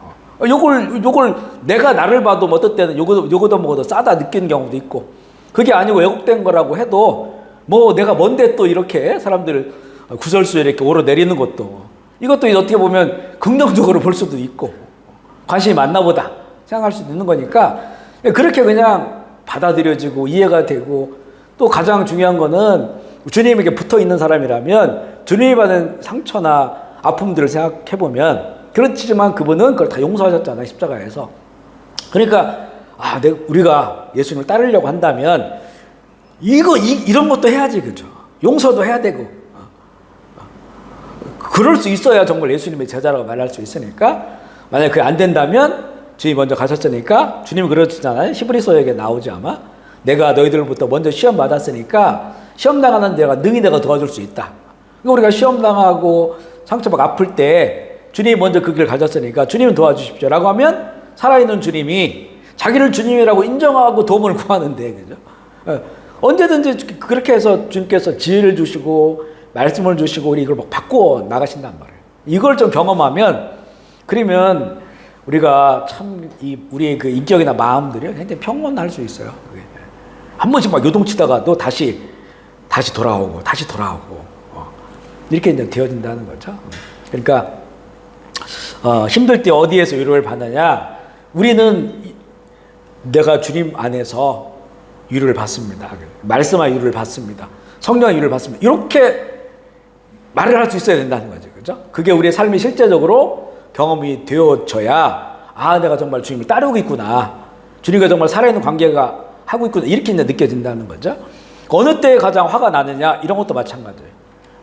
요걸 내가 나를 봐도 뭐 어떨 때는 요거도 먹어도 싸다 느끼는 경우도 있고, 그게 아니고 왜곡된 거라고 해도 뭐 내가 뭔데 또 이렇게 사람들 구설수에 이렇게 오르내리는 것도, 이것도 어떻게 보면 긍정적으로 볼 수도 있고 관심이 많나 보다 생각할 수도 있는 거니까, 그렇게 그냥 받아들여지고 이해가 되고, 또 가장 중요한 거는 주님에게 붙어 있는 사람이라면 주님이 받은 상처나 아픔들을 생각해 보면, 그렇지만 그분은 그걸 다 용서하셨잖아요, 십자가에서. 그러니까 우리가 예수님을 따르려고 한다면 이런 것도 해야지, 그죠? 용서도 해야 되고, 그럴 수 있어야 정말 예수님의 제자라고 말할 수 있으니까. 만약에 그게 안 된다면 주님이 먼저 가셨으니까, 주님이 그러시잖아요. 히브리서에게 나오지 아마. 내가 너희들부터 먼저 시험 받았으니까 시험 당하는 데가 능히 내가 도와줄 수 있다. 그러니까 우리가 시험 당하고 상처받고 아플 때 주님이 먼저 그 길을 가셨으니까 주님은 도와주십시오 라고 하면, 살아있는 주님이 자기를 주님이라고 인정하고 도움을 구하는데, 그죠? 언제든지 그렇게 해서 주님께서 지혜를 주시고 말씀을 주시고 우리 이걸 막 바꿔 나가신단 말이에요. 이걸 좀 경험하면, 그러면 우리가 참 우리의 그 인격이나 마음들이 굉장히 평온할 수 있어요. 한 번씩 막 요동치다가도 다시 돌아오고 이렇게 이제 되어진다는 거죠. 그러니까 힘들 때 어디에서 위로를 받느냐? 우리는 내가 주님 안에서 위로를 받습니다. 말씀과 위로를 받습니다. 성령의 위로를 받습니다. 이렇게 말을 할 수 있어야 된다는 거죠. 그죠? 그게 우리의 삶이 실제적으로 경험이 되어져야, 내가 정말 주님을 따르고 있구나, 주님과 정말 살아있는 관계가 하고 있구나, 이렇게 이제 느껴진다는 거죠. 어느 때에 가장 화가 나느냐? 이런 것도 마찬가지예요.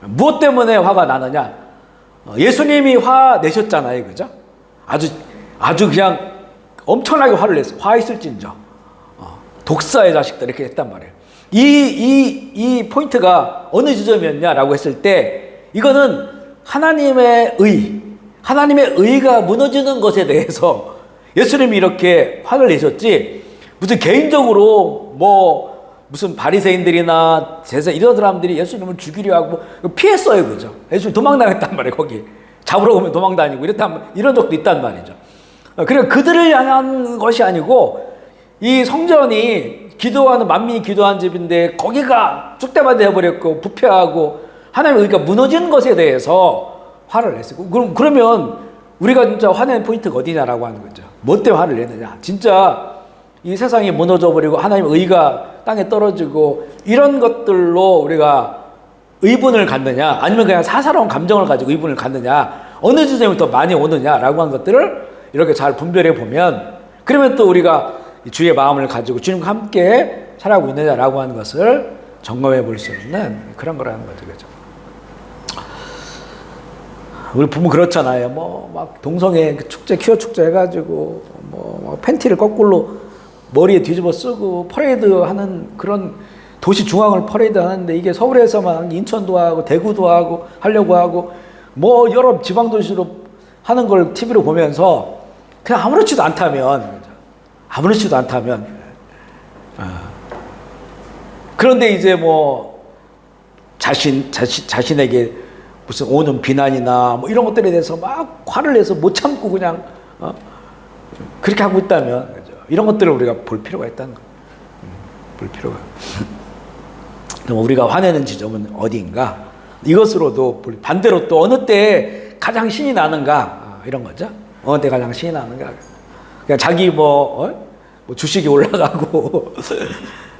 무엇 때문에 화가 나느냐? 예수님이 화 내셨잖아요. 그죠? 아주 그냥 엄청나게 화를 냈어요. 화 있을진저. 독사의 자식들 이렇게 했단 말이에요. 이 포인트가 어느 지점이었냐라고 했을 때, 이거는 하나님의 의가 무너지는 것에 대해서 예수님이 이렇게 화를 내셨지, 무슨 개인적으로 무슨 바리새인들이나 제사 이런 사람들이 예수님을 죽이려 하고 피했어요. 그죠? 예수님 도망다녔단 말이에요. 거기 잡으러 오면 도망다니고 이런 적도 있단 말이죠. 그러니까 그들을 향한 것이 아니고, 이 성전이 기도하는 만민이 기도한 집인데 거기가 쑥대밭이 되어버렸고 부패하고 하나님의 의가 무너지는 것에 대해서 화를 냈어요. 그러면 우리가 진짜 화내는 포인트가 어디냐라고 하는 거죠. 뭐 때문에 화를 내느냐? 진짜 이 세상이 무너져 버리고 하나님의 의가 땅에 떨어지고 이런 것들로 우리가 의분을 갖느냐, 아니면 그냥 사사로운 감정을 가지고 의분을 갖느냐, 어느 지점부터 많이 오느냐라고 하는 것들을 이렇게 잘 분별해 보면, 그러면 또 우리가 주의 마음을 가지고 주님과 함께 살아가고 있느냐라고 하는 것을 점검해 볼 수 있는 그런 거라는 거죠. 그죠? 우리 부모 그렇잖아요. 막 동성애 축제, 퀴어 축제 해가지고 막 팬티를 거꾸로 머리에 뒤집어 쓰고 퍼레이드 하는, 그런 도시 중앙을 퍼레이드 하는데, 이게 서울에서만 인천도 하고 대구도 하고 하려고 하고 여러 지방 도시로 하는 걸 TV로 보면서 그냥 아무렇지도 않다면, 그런데 이제 자신에게 무슨 오는 비난이나 이런 것들에 대해서 막 화를 내서 못 참고 그냥 그렇게 하고 있다면, 그죠? 이런 것들을 우리가 볼 필요가 있다는 거예요. 볼 필요가. 그럼 우리가 화내는 지점은 어디인가? 이것으로도 반대로 또 어느 때에 가장 신이 나는가, 이런 거죠. 내가 가장 신이 나는 거야. 그냥 자기 뭐 주식이 올라가고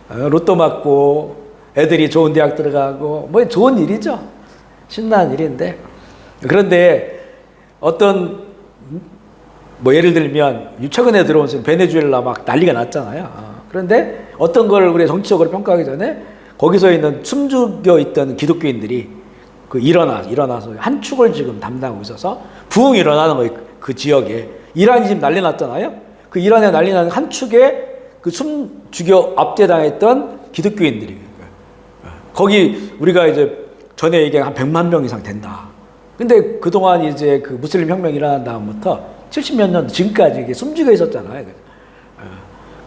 로또 맞고 애들이 좋은 대학 들어가고 뭐 좋은 일이죠. 신나는 일인데, 그런데 어떤 뭐 예를 들면 최근에 들어온 베네수엘라 막 난리가 났잖아요. 그런데 어떤 걸 우리가 정치적으로 평가하기 전에 거기서 있는 숨죽여 있던 기독교인들이 일어나서 한 축을 지금 담당하고 있어서 부흥이 일어나는 거예요. 그 지역에 이란이 지금 난리 났잖아요. 그 이란에 난리 나는 한 축에 그 숨죽여 압제당했던 기독교인들이, 거기 우리가 이제 전에 얘기한 한 100만 명 이상 된다. 근데 그동안 이제 그 무슬림 혁명이 일어난 다음부터 70몇 년 지금까지 이게 숨죽여 있었잖아요.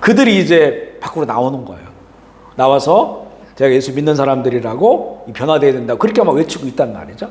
그들이 이제 밖으로 나오는 거예요. 나와서 제가 예수 믿는 사람들이라고 변화되어야 된다, 그렇게 막 외치고 있단 말이죠.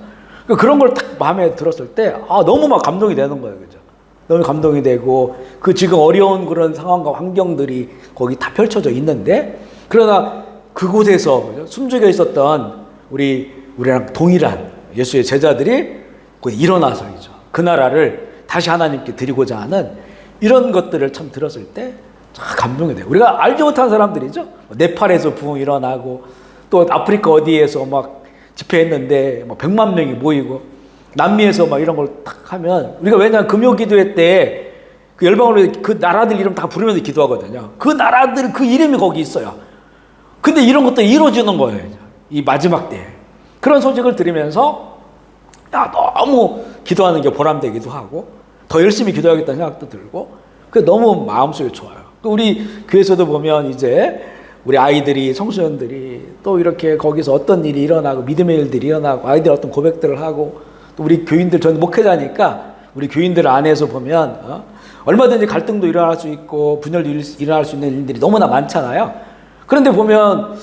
그런 걸 딱 마음에 들었을 때 너무 막 감동이 되는 거예요. 그죠? 너무 감동이 되고, 그 지금 어려운 그런 상황과 환경들이 거기 다 펼쳐져 있는데, 그러나 그곳에서 숨죽여 있었던 우리랑 동일한 예수의 제자들이 일어나서이죠. 그 나라를 다시 하나님께 드리고자 하는 이런 것들을 참 들었을 때 참 감동이 돼요. 우리가 알지 못한 사람들이죠. 네팔에서 부흥이 일어나고, 또 아프리카 어디에서 막 집회했는데 뭐 100만 명이 모이고, 남미에서 막 이런 걸 탁 하면, 우리가 왜냐하면 금요 기도회 때 그 열방으로 그 나라들 이름 다 부르면서 기도하거든요. 그 나라들 그 이름이 거기 있어요. 근데 이런 것도 이루어지는 거예요. 이 마지막 때. 그런 소식을 들으면서 너무 기도하는 게 보람되기도 하고, 더 열심히 기도하겠다는 생각도 들고, 그게 너무 마음속에 좋아요. 또 우리 교회에서도 보면 이제 우리 아이들이, 청소년들이 또 이렇게 거기서 어떤 일이 일어나고, 믿음의 일들이 일어나고, 아이들 어떤 고백들을 하고, 또 우리 교인들, 저는 목회자니까 우리 교인들 안에서 보면 얼마든지 갈등도 일어날 수 있고 분열도 일어날 수 있는 일들이 너무나 많잖아요. 그런데 보면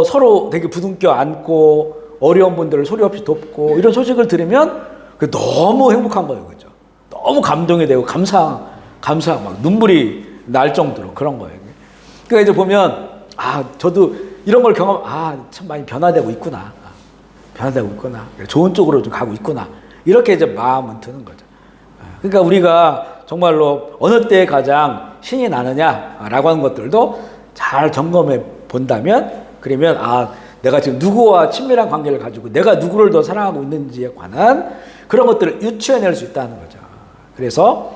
서로 되게 부둥켜 안고 어려운 분들을 소리 없이 돕고, 이런 소식을 들으면 너무 행복한 거예요. 그죠? 너무 감동이 되고 감사 막 눈물이 날 정도로 그런 거예요. 그러니까 이제 보면 저도 이런 걸 참 많이 변화되고 있구나. 좋은 쪽으로 좀 가고 있구나. 이렇게 이제 마음은 드는 거죠. 그러니까 우리가 정말로 어느 때에 가장 신이 나느냐라고 하는 것들도 잘 점검해 본다면, 그러면 내가 지금 누구와 친밀한 관계를 가지고 내가 누구를 더 사랑하고 있는지에 관한 그런 것들을 유추해낼 수 있다는 거죠. 그래서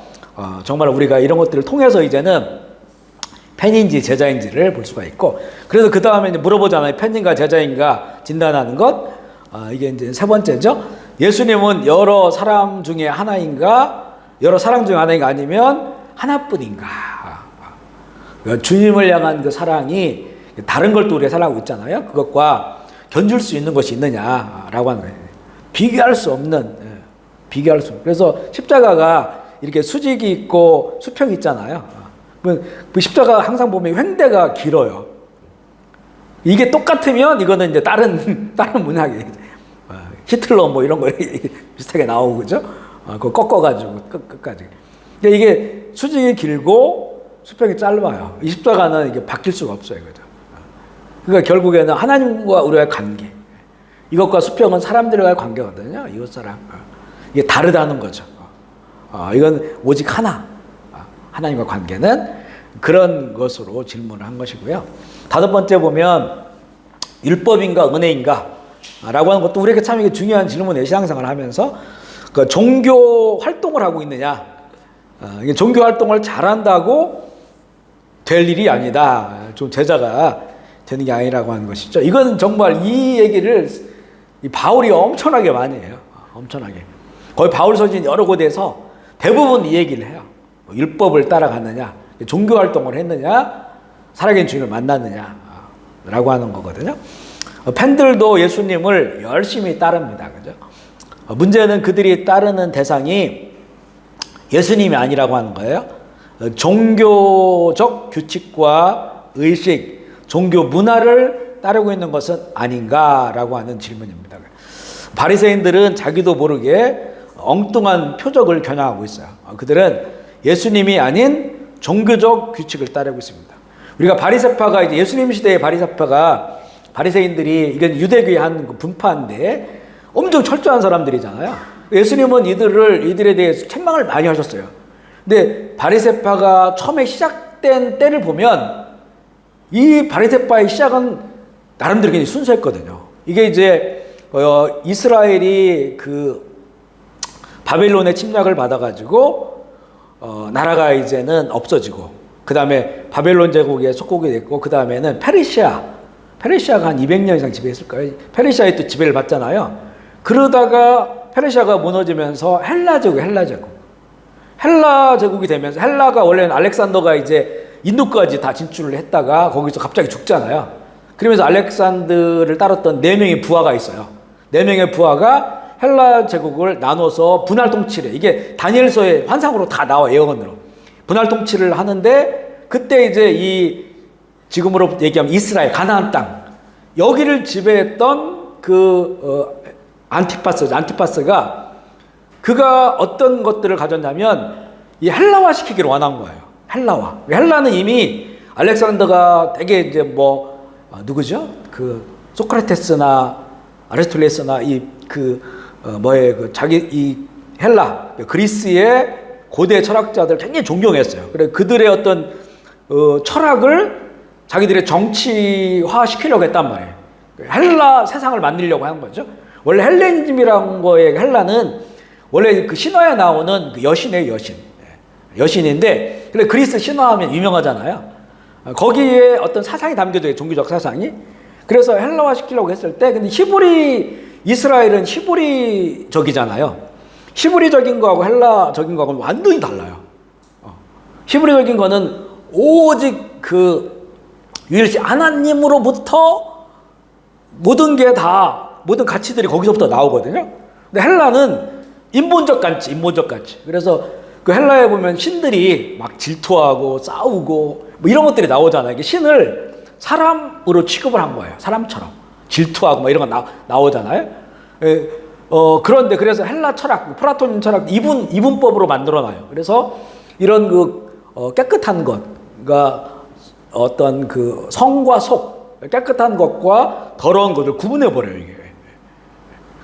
정말 우리가 이런 것들을 통해서 이제는 팬인지 제자인지를 볼 수가 있고, 그래서 그 다음에 물어보잖아요. 팬인가 제자인가 진단하는 것. 이게 이제 세 번째죠. 예수님은 여러 사람 중에 하나인가, 여러 사랑 중에 하나인가, 아니면 하나뿐인가. 주님을 향한 그 사랑이 다른 걸 또 우리가 사랑하고 있잖아요. 그것과 견줄 수 있는 것이 있느냐라고 하는 거예요. 비교할 수 없는. 그래서 십자가가 이렇게 수직이 있고 수평이 있잖아요. 그 십자가 항상 보면 횡대가 길어요. 이게 똑같으면 이거는 이제 다른 문학이에요. 히틀러 뭐 이런 거 비슷하게 나오고, 그죠? 그거 꺾어가지고 끝까지. 그러니까 이게 수직이 길고 수평이 짧아요. 이 십자가는 이게 바뀔 수가 없어요, 그죠? 그러니까 결국에는 하나님과 우리와의 관계, 이것과 수평은 사람들과의 관계거든요. 이웃 사람. 이게 다르다는 거죠. 이건 오직 하나. 하나님과 관계는 그런 것으로 질문을 한 것이고요. 다섯 번째 보면 율법인가 은혜인가 라고 하는 것도 우리에게 참 이게 중요한 질문이에요. 신앙생활을 하면서 그 종교 활동을 하고 있느냐, 이게 종교 활동을 잘한다고 될 일이 아니다. 좀 제자가 되는 게 아니라고 하는 것이죠. 이건 정말 이 얘기를 바울이 엄청나게 많이 해요. 엄청나게. 거의 바울 서신 여러 곳에서 대부분 이 얘기를 해요. 율법을 따라갔느냐, 종교 활동을 했느냐, 살아계신 주님을 만났느냐 라고 하는 거거든요. 팬들도 예수님을 열심히 따릅니다. 그죠? 문제는 그들이 따르는 대상이 예수님이 아니라고 하는 거예요. 종교적 규칙과 의식, 종교 문화를 따르고 있는 것은 아닌가라고 하는 질문입니다. 바리새인들은 자기도 모르게 엉뚱한 표적을 겨냥하고 있어요. 그들은 예수님이 아닌 종교적 규칙을 따르고 있습니다. 우리가 바리새파가 이제 예수님 시대의 바리새인들이 이건 유대교의 한 분파인데 엄청 철저한 사람들이잖아요. 예수님은 이들에 대해서 책망을 많이 하셨어요. 근데 바리새파가 처음에 시작된 때를 보면 이 바리새파의 시작은 나름대로 굉장히 순수했거든요. 이게 이제 이스라엘이 그 바벨론의 침략을 받아가지고 나라가 이제는 없어지고 그 다음에 바벨론 제국에 속국이 됐고 그 다음에는 페르시아가 한 200년 이상 지배했을 거예요. 페르시아에 또 지배를 받잖아요. 그러다가 페르시아가 무너지면서 헬라 제국이 되면서 헬라가 원래는 알렉산더가 이제 인도까지 다 진출을 했다가 거기서 갑자기 죽잖아요. 그러면서 알렉산더를 따랐던 4명의 부하가 있어요. 4명의 부하가 헬라 제국을 나눠서 분할 통치를 이게 다니엘서의 환상으로 다 나와 예언으로 분할 통치를 하는데 그때 이제 이 지금으로 얘기하면 이스라엘 가나안 땅 여기를 지배했던 그 안티파스가 그가 어떤 것들을 가졌냐면 이 헬라화 시키기를 원한 거예요. 헬라는 이미 알렉산더가 되게 이제 뭐 누구죠? 그 소크라테스나 아리스토텔레스나 자기 이 헬라 그리스의 고대 철학자들 굉장히 존경했어요. 그래 그들의 어떤 철학을 자기들의 정치화 시키려고 했단 말이에요. 헬라 세상을 만들려고 한 거죠. 원래 헬레니즘이라는 거에 헬라는 원래 그 신화에 나오는 그 여신이에요, 여신인데 그래 그리스 신화하면 유명하잖아요. 거기에 어떤 사상이 담겨져 있어요, 종교적 사상이. 그래서 헬라화 시키려고 했을 때 근데 이스라엘은 히브리적이잖아요. 히브리적인 거하고 헬라적인 거하고는 완전히 달라요. 히브리적인 거는 오직 그 유일신 하나님으로부터 모든 가치들이 거기서부터 나오거든요. 근데 헬라는 인본적 가치. 그래서 그 헬라에 보면 신들이 막 질투하고 싸우고 뭐 이런 것들이 나오잖아요. 이게 신을 사람으로 취급을 한 거예요. 사람처럼 질투하고 뭐 이런 거 나오잖아요. 그런데 그래서 헬라 철학, 플라톤 철학 이분법으로 만들어놔요. 그래서 이런 깨끗한 것, 그러니까 어떤 그 성과 속, 깨끗한 것과 더러운 것을 구분해 버려요, 이게.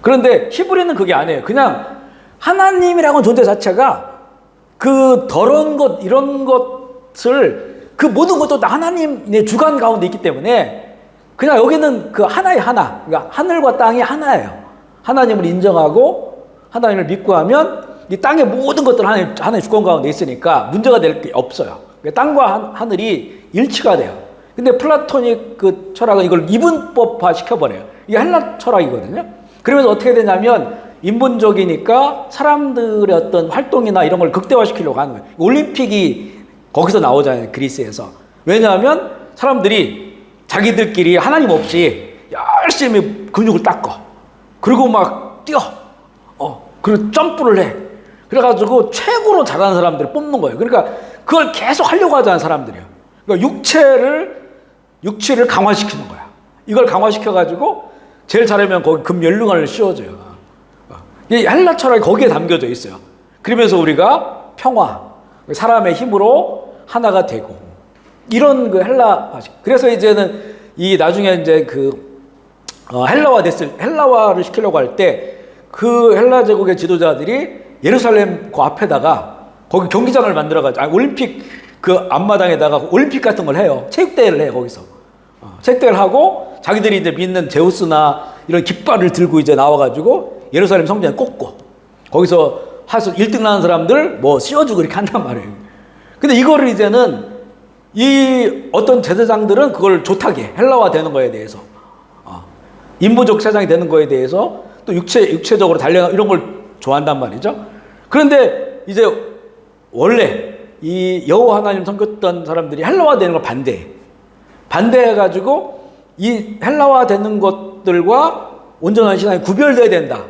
그런데 히브리는 그게 아니에요. 그냥 하나님이라는 존재 자체가 그 더러운 것, 이런 것을 그 모든 것도 다 하나님의 주관 가운데 있기 때문에 그냥 여기는 그 하나의 하나, 그러니까 하늘과 땅이 하나예요. 하나님을 인정하고 하나님을 믿고 하면 이 땅의 모든 것들은 하나님의 주권 가운데 있으니까 문제가 될 게 없어요. 땅과 하늘이 일치가 돼요. 근데 플라토닉 그 철학은 이걸 이분법화 시켜버려요. 이게 헬라 철학이거든요. 그러면서 어떻게 되냐면 인본적이니까 사람들의 어떤 활동이나 이런 걸 극대화시키려고 하는 거예요. 올림픽이 거기서 나오잖아요, 그리스에서. 왜냐하면 사람들이 자기들끼리 하나님 없이 열심히 근육을 닦어. 그리고 막 뛰어. 그리고 점프를 해. 그래가지고 최고로 잘하는 사람들을 뽑는 거예요. 그러니까 그걸 계속 하려고 하잖아요, 사람들이요. 그러니까 육체를 강화시키는 거야. 이걸 강화시켜가지고 제일 잘하면 거기 금연륜관을 씌워줘요. 이 헬라 철학이 거기에 담겨져 있어요. 그러면서 우리가 평화, 사람의 힘으로 하나가 되고 이런 그 헬라화식. 그래서 이제는 이 나중에 이제 헬라화를 시키려고 할 때 그 헬라 제국의 지도자들이 예루살렘 그 앞에다가 거기 경기장을 만들어가지고 올림픽 그 앞마당에다가 올림픽 같은 걸 해요. 체육대회를 해요, 거기서. 체육대회를 하고 자기들이 이제 믿는 제우스나 이런 깃발을 들고 이제 나와가지고 예루살렘 성전에 꽂고 거기서 1등 나는 사람들 뭐 씌워주고 이렇게 한단 말이에요. 근데 이거를 이제는 이 어떤 제사장들은 그걸 좋다게 헬라화 되는 거에 대해서 인부족 세상이 되는 거에 대해서 또 육체적으로 달려 이런 걸 좋아한단 말이죠. 그런데 이제 원래 이 여호와 하나님 섬겼던 사람들이 헬라화 되는 걸 반대해가지고 이 헬라화 되는 것들과 온전한 신앙이 구별돼야 된다.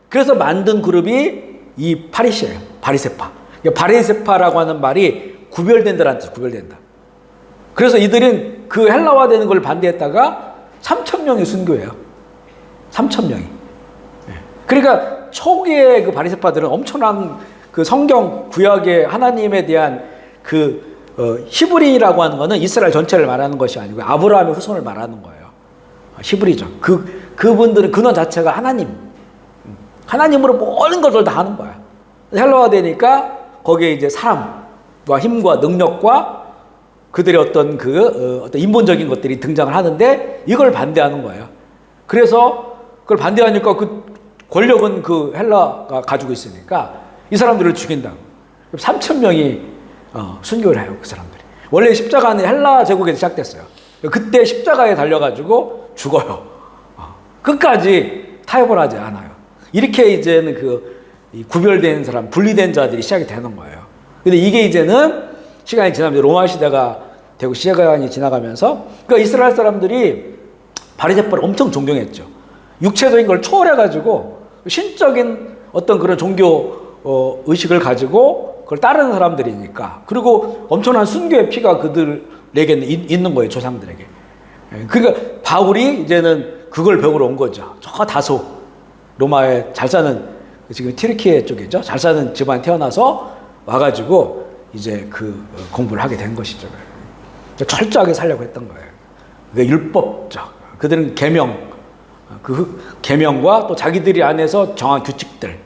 그래서 만든 그룹이 이 파리시예요. 바리새파. 바리새파라고 하는 말이 구별된다라는 뜻, 구별된다. 그래서 이들은 그 헬라화 되는 걸 반대했다가 3,000명이 순교해요. 3,000명이. 그러니까 초기에 그 바리새파들은 엄청난 그 성경 구약의 하나님에 대한 히브리라고 하는 거는 이스라엘 전체를 말하는 것이 아니고 아브라함의 후손을 말하는 거예요. 히브리죠. 그분들은 근원 자체가 하나님으로 모든 것을 다 하는 거야. 헬라화 되니까 거기에 이제 사람과 힘과 능력과 그들의 어떤 어떤 인본적인 것들이 등장을 하는데 이걸 반대하는 거예요. 그래서 그걸 반대하니까 그 권력은 그 헬라가 가지고 있으니까 이 사람들을 죽인다. 3천 명이 순교를 해요, 그 사람들이. 원래 십자가는 헬라 제국에서 시작됐어요. 그때 십자가에 달려가지고 죽어요. 끝까지 타협을 하지 않아요. 이렇게 이제는 이 구별된 사람, 분리된 자들이 시작이 되는 거예요. 근데 이게 이제는 시간이 지나면서 로마 시대가 되고 시간이 지나가면서 그러니까 이스라엘 사람들이 바리새파를 엄청 존경했죠. 육체적인 걸 초월해가지고 신적인 어떤 그런 종교 의식을 가지고 그걸 따르는 사람들이니까. 그리고 엄청난 순교의 피가 그들에게는 있는 거예요, 조상들에게. 그러니까 바울이 이제는 그걸 배우러 온 거죠. 저 다소 로마에 잘 사는 지금 튀르키예 쪽이죠. 잘 사는 집안에 태어나서 와가지고 이제 그 공부를 하게 된 것이죠. 철저하게 살려고 했던 거예요. 그러니까 율법적. 그들은 계명, 그 계명과 또 자기들이 안에서 정한 규칙들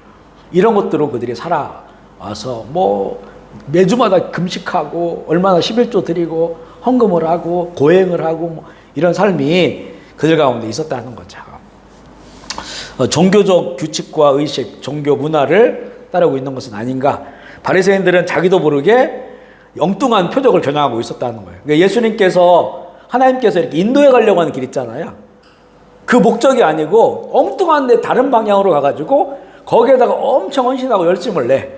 이런 것들로 그들이 살아와서 뭐 매주마다 금식하고 얼마나 11조 드리고 헌금을 하고 고행을 하고 뭐 이런 삶이 그들 가운데 있었다는 거죠. 종교적 규칙과 의식, 종교 문화를 따르고 있는 것은 아닌가. 바리새인들은 자기도 모르게 엉뚱한 표적을 겨냥하고 있었다는 거예요. 그러니까 예수님께서 하나님께서 이렇게 인도해 가려고 하는 길 있잖아요. 그 목적이 아니고 엉뚱한데 다른 방향으로 가가지고 거기에다가 엄청 헌신하고 열심을 내.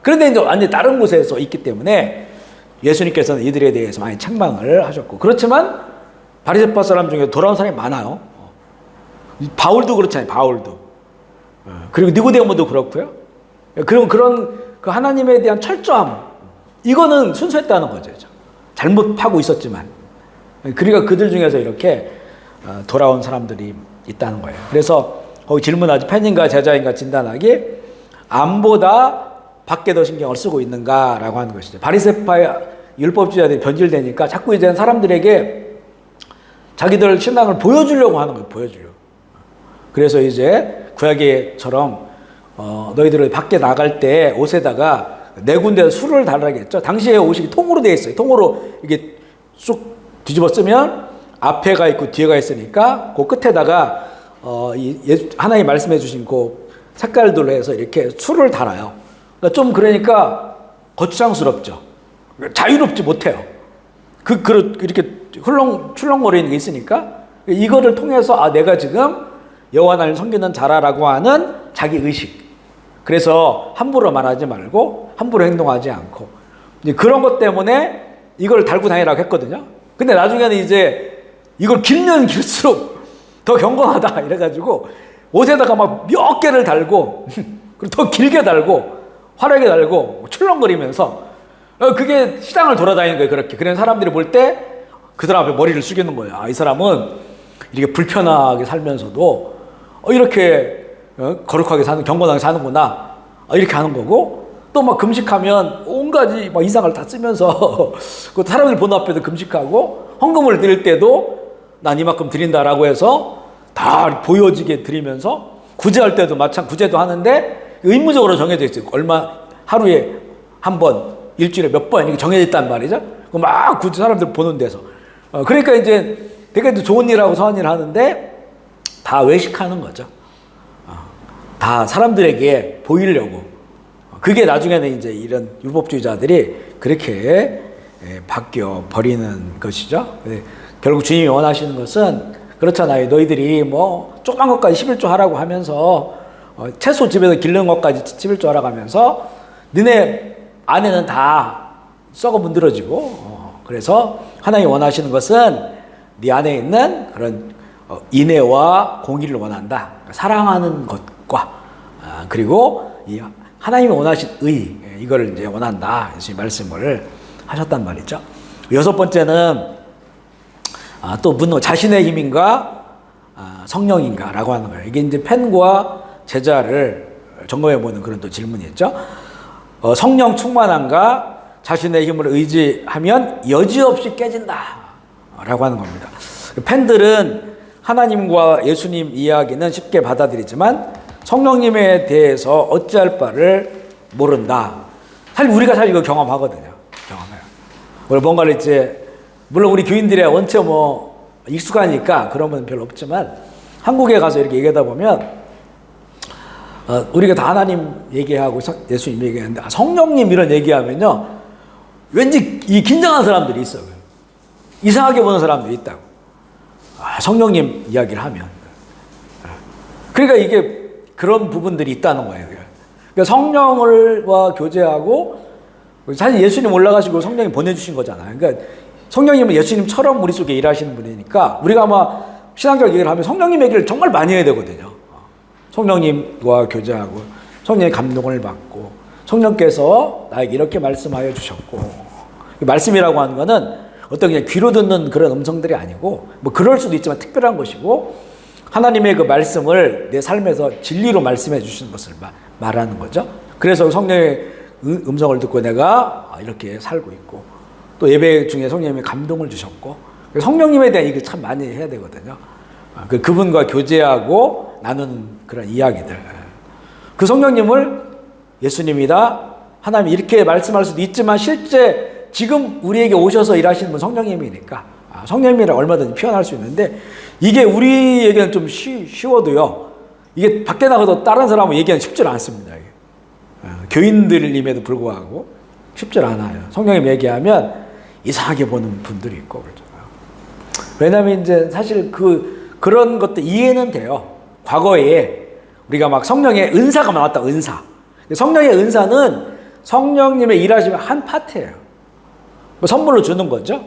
그런데 이제 완전히 다른 곳에서 있기 때문에 예수님께서는 이들에 대해서 많이 책망을 하셨고, 그렇지만 바리새파 사람 중에 돌아온 사람이 많아요. 바울도 그렇잖아요. 바울도. 그리고 니고데모도 그렇고요. 그런 그 하나님에 대한 철저함, 이거는 순수했다는 거죠. 잘못하고 있었지만. 그러니까 그들 중에서 이렇게 돌아온 사람들이 있다는 거예요. 그래서 거기 질문하지, 팬인가 제자인가 진단하기, 암보다 밖에 더 신경을 쓰고 있는가라고 하는 것이죠. 바리새파의 율법주의자들이 변질되니까 자꾸 이제 사람들에게 자기들 신앙을 보여주려고 하는 거예요. 보여주려고. 그래서 이제 구약에처럼 너희들을 밖에 나갈 때 옷에다가 네 군데 술을 달라겠죠. 당시에 옷이 통으로 되어 있어요. 통으로 이게 쑥 뒤집어 쓰면 앞에가 있고 뒤에가 있으니까 그 끝에다가 하나님 말씀해 주신 그 색깔들로 해서 이렇게 술을 달아요. 그러니까 거추장스럽죠. 자유롭지 못해요. 이렇게 출렁거리는 게 있으니까 이거를 통해서 내가 지금 여호와 하나님을 섬기는 자라라고 하는 자기 의식. 그래서 함부로 말하지 말고 함부로 행동하지 않고 이제 그런 것 때문에 이걸 달고 다니라고 했거든요. 근데 나중에는 이제 이걸 길면 길수록 더 경건하다 이래가지고 옷에다가 막 몇 개를 달고 그리고 더 길게 달고 화려하게 달고 출렁거리면서 그게 시장을 돌아다니는 거예요. 그렇게. 그런 사람들이 볼 때 그 사람 앞에 머리를 숙이는 거예요. 이 사람은 이렇게 불편하게 살면서도 이렇게 거룩하게 경건하게 사는구나. 이렇게 하는 거고, 또 막 금식하면 온갖 막 이상을 다 쓰면서 그 사람들 보는 앞에도 금식하고, 헌금을 드릴 때도 난 이만큼 드린다라고 해서 다 보여지게 드리면서, 구제할 때도 구제도 하는데 의무적으로 정해져 있어요. 하루에 한 번, 일주일에 몇 번 이렇게 정해져 있단 말이죠. 막 사람들 보는 데서. 그러니까 이제 되게 좋은 일하고 선한 일을 하는데 다 외식하는 거죠. 다 사람들에게 보이려고. 그게 나중에는 이제 이런 율법주의자들이 그렇게 바뀌어 버리는 것이죠. 결국 주님이 원하시는 것은 그렇잖아요. 너희들이 뭐 조그만 것까지 11조 하라고 하면서 채소 집에서 기르는 것까지 11조 하라고 하면서 너네 안에는 다 썩어 문드러지고 그래서 하나님이 원하시는 것은 네 안에 있는 그런 인애와 공의를 원한다. 사랑하는 것과 그리고 이 하나님이 원하신 의, 이거를 이제 원한다. 예수님 말씀을 하셨단 말이죠. 여섯 번째는 또 묻는 자신의 힘인가 성령인가라고 하는 거예요. 이게 이제 팬과 제자를 점검해 보는 그런 또 질문이었죠. 성령 충만한가 자신의 힘을 의지하면 여지없이 깨진다라고 하는 겁니다. 팬들은 하나님과 예수님 이야기는 쉽게 받아들이지만 성령님에 대해서 어찌할 바를 모른다. 사실 우리가 사실 이거 경험하거든요. 경험해요. 우리 뭔가를 이제, 물론 우리 교인들의 원체 뭐 익숙하니까 그런 건 별로 없지만, 한국에 가서 이렇게 얘기하다 보면, 우리가 다 하나님 얘기하고 예수님 얘기하는데, 성령님 이런 얘기하면요, 왠지 이 긴장한 사람들이 있어요. 이상하게 보는 사람들이 있다고. 성령님 이야기를 하면. 그러니까 이게 그런 부분들이 있다는 거예요. 그러니까 성령과 교제하고, 사실 예수님 올라가시고 성령님 보내주신 거잖아요. 그러니까 성령님은 예수님처럼 우리 속에 일하시는 분이니까, 우리가 아마 신앙적 얘기를 하면 성령님 얘기를 정말 많이 해야 되거든요. 성령님과 교제하고, 성령의 감동을 받고, 성령께서 나에게 이렇게 말씀하여 주셨고, 말씀이라고 하는 거는 어떤 그냥 귀로 듣는 그런 음성들이 아니고, 뭐 그럴 수도 있지만 특별한 것이고, 하나님의 그 말씀을 내 삶에서 진리로 말씀해 주시는 것을 말하는 거죠. 그래서 성령의 음성을 듣고 내가 이렇게 살고 있고, 또 예배 중에 성령님이 감동을 주셨고, 성령님에 대한 얘기를 참 많이 해야 되거든요. 그분과 교제하고 나누는 그런 이야기들. 그 성령님을 예수님이다, 하나님이 이렇게 말씀할 수도 있지만 실제 지금 우리에게 오셔서 일하시는 분 성령님이니까 성령님이라 얼마든지 표현할 수 있는데, 이게 우리에게는 좀 쉬워도요, 이게 밖에 나가서 다른 사람하고 얘기하는 쉽지 않습니다. 교인들임에도 불구하고 쉽지 않아요. 성령님 얘기하면 이상하게 보는 분들이 있고 그렇죠. 왜냐하면 이제 사실 그런 것도 이해는 돼요. 과거에 우리가 막 성령의 은사가 많았다. 은사. 성령의 은사는 성령님의 일하시면 한 파트예요. 뭐 선물로 주는 거죠.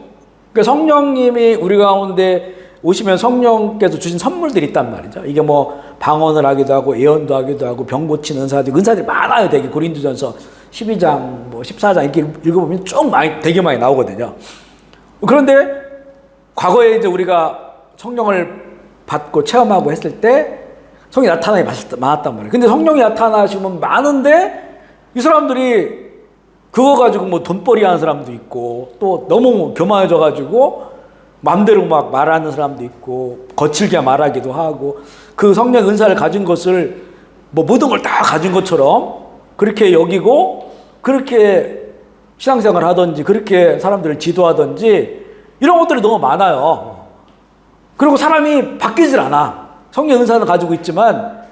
그러니까 성령님이 우리 가운데 오시면 성령께서 주신 선물들이 있단 말이죠. 이게 뭐 방언을 하기도 하고 예언도 하기도 하고 병 고치는 은사들이 많아요. 되게 고린도전서 12장 뭐 14장 이렇게 읽어보면 쭉 되게 많이 나오거든요. 그런데 과거에 이제 우리가 성령을 받고 체험하고 했을 때 성령이 나타나기 많았단 말이에요. 근데 성령이 나타나시면 많은데 이 사람들이 그거 가지고 뭐 돈벌이 하는 사람도 있고, 또 너무 교만해져 가지고 마음대로 막 말하는 사람도 있고, 거칠게 말하기도 하고, 그 성령 은사를 가진 것을 뭐 모든 걸 다 가진 것처럼 그렇게 여기고, 그렇게 신앙생활 하든지 그렇게 사람들을 지도하든지 이런 것들이 너무 많아요. 그리고 사람이 바뀌질 않아. 성령 은사는 가지고 있지만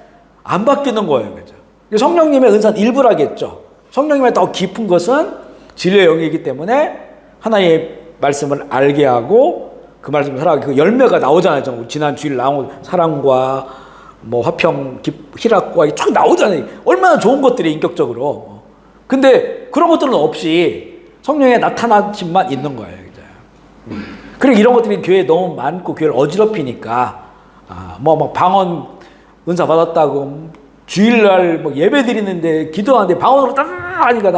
안 바뀌는 거예요. 그죠? 성령님의 은사는 일부라겠죠. 성령님의 더 깊은 것은 진리의 영이기 때문에 하나님의 말씀을 알게 하고 그 말씀을 살아가게, 그 열매가 나오잖아요. 지난 주일 나온 사랑과 뭐 화평, 희락과 쫙 나오잖아요. 얼마나 좋은 것들이 인격적으로. 근데 그런 것들은 없이 성령의 나타나심만 있는 거예요. 그죠? 그리고 이런 것들이 교회에 너무 많고 교회를 어지럽히니까, 뭐 방언 은사 받았다고 주일날 뭐 예배 드리는데 기도하는데 방언으로 딱 하니까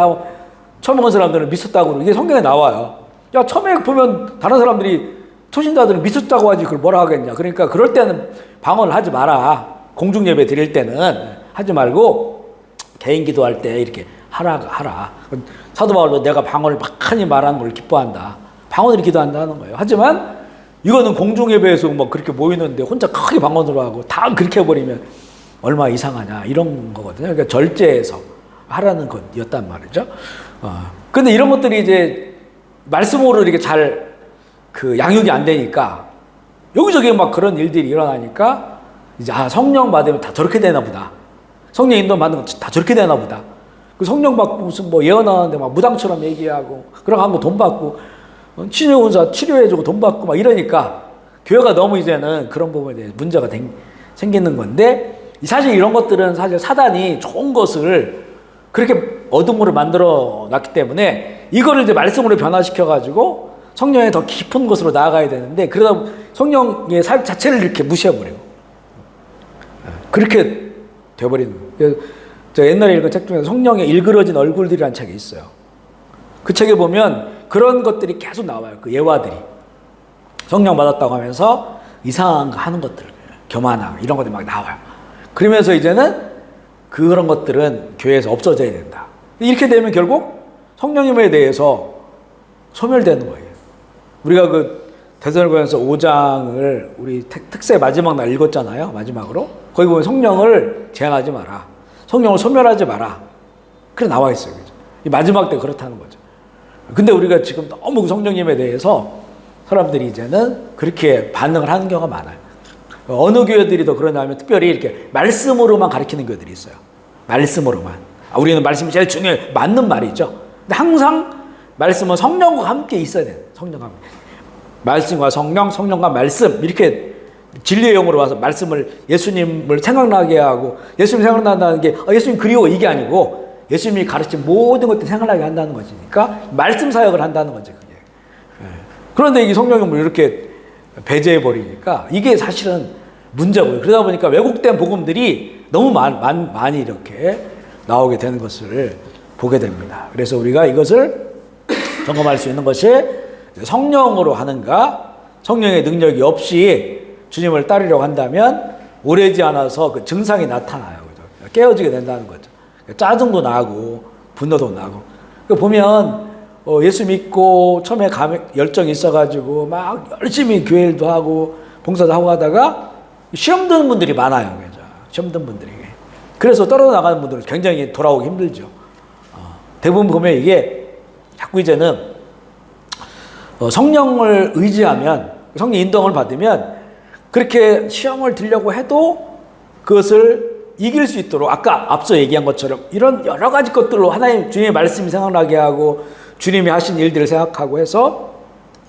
처음 온 사람들은 미쳤다고, 이게 성경에 나와요. 야, 처음에 보면 다른 사람들이 초신자들은 미쳤다고 하지 그걸 뭐라 하겠냐. 그러니까 그럴 때는 방언을 하지 마라. 공중 예배 드릴 때는 하지 말고 개인 기도할 때 이렇게 하라. 사도 바울도 내가 방언을 막하니 말하는 걸 기뻐한다. 방언을 기도한다는 거예요. 하지만 이거는 공중 예배에서 뭐 그렇게 모이는데 혼자 크게 방언으로 하고 다 그렇게 해버리면 얼마나 이상하냐, 이런 거거든요. 그러니까 절제해서 하라는 것이었단 말이죠. 근데 이런 것들이 이제 말씀으로 이렇게 잘 양육이 안 되니까 여기저기 막 그런 일들이 일어나니까 이제 성령 받으면 다 저렇게 되나 보다. 성령 인도 받는 거 다 저렇게 되나 보다. 그 성령 받고 무슨 뭐 예언하는데 막 무당처럼 얘기하고 그런 거 한 거 돈 받고 치료운사 치료해주고 돈 받고 막 이러니까 교회가 너무 이제는 그런 부분에 대해서 문제가 생기는 건데, 사실 이런 것들은 사실 사단이 좋은 것을 그렇게 어둠으로 만들어 놨기 때문에 이거를 이제 말씀으로 변화시켜가지고 성령의 더 깊은 곳으로 나아가야 되는데, 그러다 성령의 삶 자체를 이렇게 무시해버려요. 그렇게 돼버리는 거예요. 제가 옛날에 읽은 책 중에 성령의 일그러진 얼굴들이라는 책이 있어요. 그 책에 보면 그런 것들이 계속 나와요. 그 예화들이. 성령 받았다고 하면서 이상한 거 하는 것들, 교만하고 이런 것들이 막 나와요. 그러면서 이제는 그런 것들은 교회에서 없어져야 된다. 이렇게 되면 결국 성령님에 대해서 소멸되는 거예요. 우리가 그 데살로니가서 5장을 우리 특세 마지막 날 읽었잖아요. 마지막으로. 거기 보면 성령을 제한하지 마라. 성령을 소멸하지 마라. 그래 나와 있어요. 그죠? 마지막 때 그렇다는 거죠. 근데 우리가 지금 너무 성령님에 대해서 사람들이 이제는 그렇게 반응을 하는 경우가 많아요. 어느 교회들이 더 그러냐 하면 특별히 이렇게 말씀으로만 가르치는 교회들이 있어요. 말씀으로만. 우리는 말씀이 제일 중요해. 맞는 말이죠. 근데 항상 말씀은 성령과 함께 있어야 돼요. 성령과 함께. 말씀과 성령, 성령과 말씀 이렇게 진리의 영으로 와서 말씀을 예수님을 생각나게 하고 예수님 생각난다는 게 예수님 그리워 이게 아니고 예수님이 가르친 모든 것들 생각나게 한다는 것이니까 말씀 사역을 한다는 거죠. 그게. 그런데 이게 성령님을 이렇게 배제해 버리니까 이게 사실은 문제고요. 그러다 보니까 왜곡된 복음들이 너무 많이 이렇게 나오게 되는 것을 보게 됩니다. 그래서 우리가 이것을 점검할 수 있는 것이 성령으로 하는가, 성령의 능력이 없이 주님을 따르려고 한다면 오래지 않아서 그 증상이 나타나요. 그죠? 깨어지게 된다는 거죠. 짜증도 나고 분노도 나고. 보면 예수 믿고 처음에 열정이 있어가지고 막 열심히 교회 일도 하고 봉사도 하고 하다가 시험 드는 분들이 많아요. 그죠? 시험 드는 분들이. 그래서 떨어져 나가는 분들은 굉장히 돌아오기 힘들죠. 대부분 보면 이게 자꾸 이제는 성령을 의지하면 성령 인도를 받으면 그렇게 시험을 들려고 해도 그것을 이길 수 있도록 아까 앞서 얘기한 것처럼 이런 여러 가지 것들로 하나님 주님의 말씀이 생각나게 하고 주님이 하신 일들을 생각하고 해서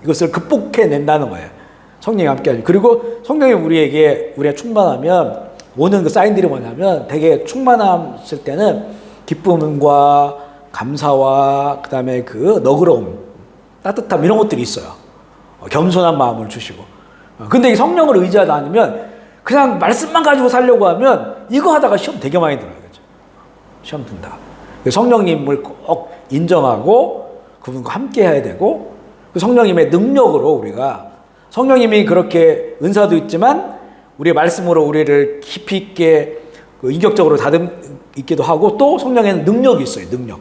이것을 극복해낸다는 거예요. 성령이 함께 하죠. 그리고 성령이 우리가 충만하면 오는 그 사인들이 뭐냐면 되게 충만했을 때는 기쁨과 감사와 그 다음에 그 너그러움, 따뜻함 이런 것들이 있어요. 겸손한 마음을 주시고. 근데 이 성령을 의지하지 않으면 그냥 말씀만 가지고 살려고 하면 이거 하다가 시험 되게 많이 들어요. 그렇죠? 시험 든다. 성령님을 꼭 인정하고 그분과 함께 해야 되고 그 성령님의 능력으로 우리가 성령님이 그렇게 은사도 있지만 우리의 말씀으로 우리를 깊이 있게 인격적으로 다듬기도 하고 또 성령에는 능력이 있어요. 능력.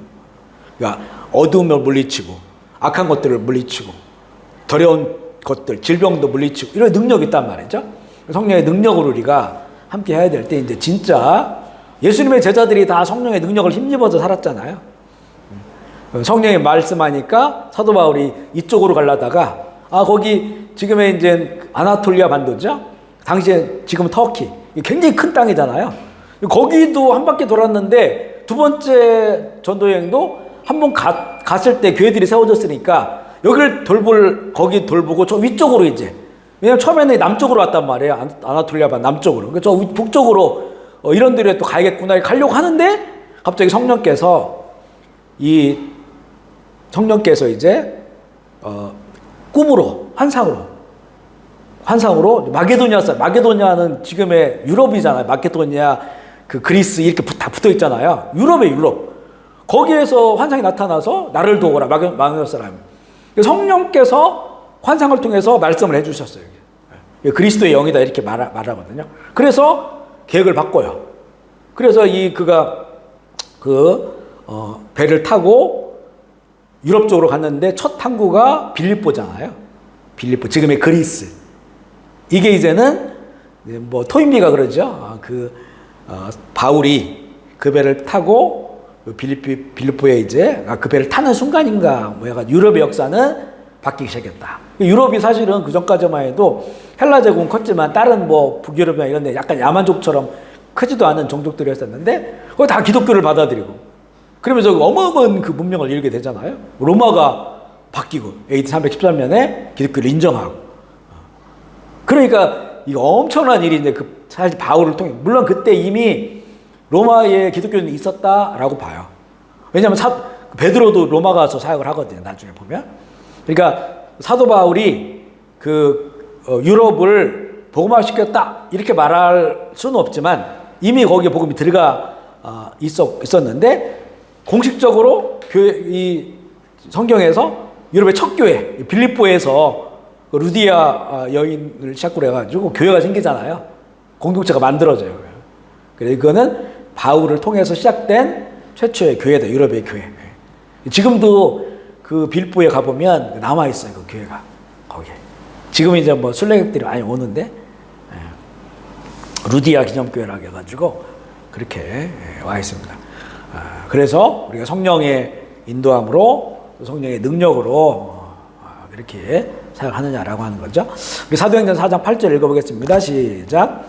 그러니까 어두움을 물리치고 악한 것들을 물리치고 더러운 것들, 질병도 물리치고 이런 능력이 있단 말이죠. 성령의 능력으로 우리가 함께 해야 될 때 이제 진짜 예수님의 제자들이 다 성령의 능력을 힘입어서 살았잖아요. 성령이 말씀하니까 사도 바울이 이쪽으로 가려다가 거기 지금의 이제 아나톨리아 반도죠. 당시에 지금 터키 굉장히 큰 땅이잖아요. 거기도 한 바퀴 돌았는데 두 번째 전도 여행도 한 번 갔을 때 교회들이 세워졌으니까 여기를 거기 돌보고 저 위쪽으로 이제 왜냐면 처음에는 남쪽으로 왔단 말이에요. 아나톨리아 반 남쪽으로. 그러니까 저 북쪽으로 이런 데로 또 가야겠구나 가려고 하는데 갑자기 성령께서 이제 꿈으로 환상으로 마게도니아는 지금의 유럽이잖아요. 마게도니아 그 그리스 이렇게 다 붙어 있잖아요. 유럽. 거기에서 환상이 나타나서 나를 도우라 마게도니아 사람. 성령께서 환상을 통해서 말씀을 해주셨어요. 그리스도의 영이다 이렇게 말하거든요. 그래서 계획을 바꿔요. 그래서 그가 배를 타고 유럽 쪽으로 갔는데 첫 항구가 빌립보잖아요. 빌립보 지금의 그리스. 이게 이제는 뭐 토인비가 그러죠. 바울이 그 배를 타고 빌립보에 이제 그 배를 타는 순간인가 유럽의 역사는 바뀌기 시작했다. 유럽이 사실은 그 전까지만 해도 헬라 제국은 컸지만 다른 북유럽이나 이런 데 약간 야만족처럼 크지도 않은 종족들이었었는데 거기 다 기독교를 받아들이고 그러면서 어마어마한 그 문명을 이루게 되잖아요. 로마가 바뀌고 AD 313년에 기독교를 인정하고 그러니까 이거 엄청난 일이 이제 사실 바울을 통해 물론 그때 이미 로마에 기독교는 있었다라고 봐요. 왜냐하면 베드로도 로마 가서 사역을 하거든요. 나중에 보면. 그러니까 사도 바울이 유럽을 복음화시켰다 이렇게 말할 수는 없지만 이미 거기에 복음이 들어가 있었는데 공식적으로 이 성경에서 유럽의 첫 교회 빌립보에서 루디아 여인을 시작으로 해가지고 교회가 생기잖아요. 공동체가 만들어져요. 그래서 이거는 바울을 통해서 시작된 최초의 교회다. 유럽의 교회. 지금도 그 빌립보에 가보면 남아있어요. 그 교회가. 거기에. 지금 이제 순례객들이 많이 오는데 루디아 기념교회라고 해가지고 그렇게 와 있습니다. 그래서 우리가 성령의 인도함으로 성령의 능력으로 이렇게 사역하느냐라고 하는 거죠. 우리 사도행전 4장 8절 읽어보겠습니다. 시작.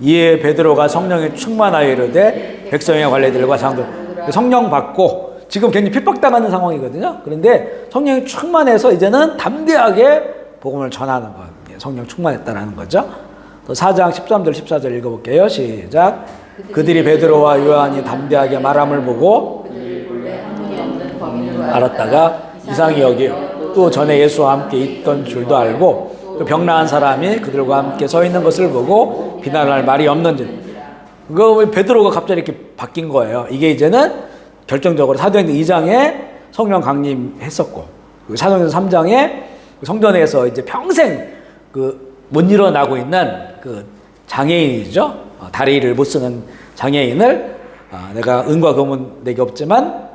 이에 베드로가 성령에 충만하여 이르되 백성의 관리들과 장들, 성령 받고 지금 굉장히 핍박당하는 상황이거든요. 그런데 성령이 충만해서 이제는 담대하게 복음을 전하는 것. 성령 충만했다라는 거죠. 또 4장 13절 14절 읽어볼게요. 시작. 그들이 베드로와 요한이 담대하게 말함을 보고 알았다가 이상히 여기요. 또 전에 예수와 함께 있던 줄도 알고 또 병나은 사람이 그들과 함께 서 있는 것을 보고 비난할 말이 없는지. 그거 베드로가 갑자기 이렇게 바뀐 거예요. 이게 이제는 결정적으로 사도행전 2장에 성령 강림했었고 사도행전 3장에 성전에서 이제 평생 못 일어나고 있는 장애인이죠. 다리를 못 쓰는 장애인을 내가 은과 금은 내게 없지만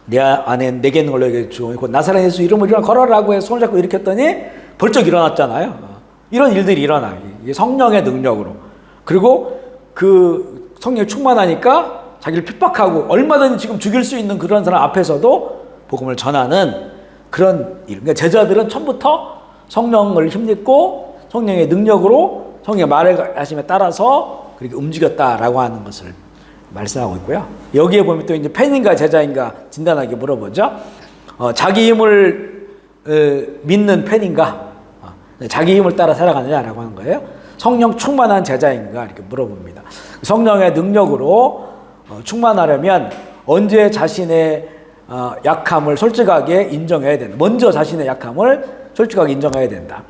내 안에 내게 있는 걸로 얘기해 주고 곧 나사렛 예수 이름으로 일어나 걸어라고 해서 손을 잡고 일으켰더니 벌쩍 일어났잖아요. 이런 일들이 일어나요. 이게 성령의 능력으로. 그리고 그 성령이 충만하니까 자기를 핍박하고 얼마든지 지금 죽일 수 있는 그런 사람 앞에서도 복음을 전하는 그런 일. 그러니까 제자들은 처음부터 성령을 힘입고 성령의 능력으로 성령의 말하심에 따라서 그렇게 움직였다라고 하는 것을 말씀하고 있고요. 여기에 보면 또 이제 팬인가 제자인가 진단하게 물어보죠. 자기 힘을 믿는 팬인가, 자기 힘을 따라 살아가느냐라고 하는 거예요. 성령 충만한 제자인가 이렇게 물어봅니다. 성령의 능력으로 충만하려면 언제 자신의 약함을 솔직하게 인정해야 된다. 먼저 자신의 약함을 솔직하게 인정해야 된다.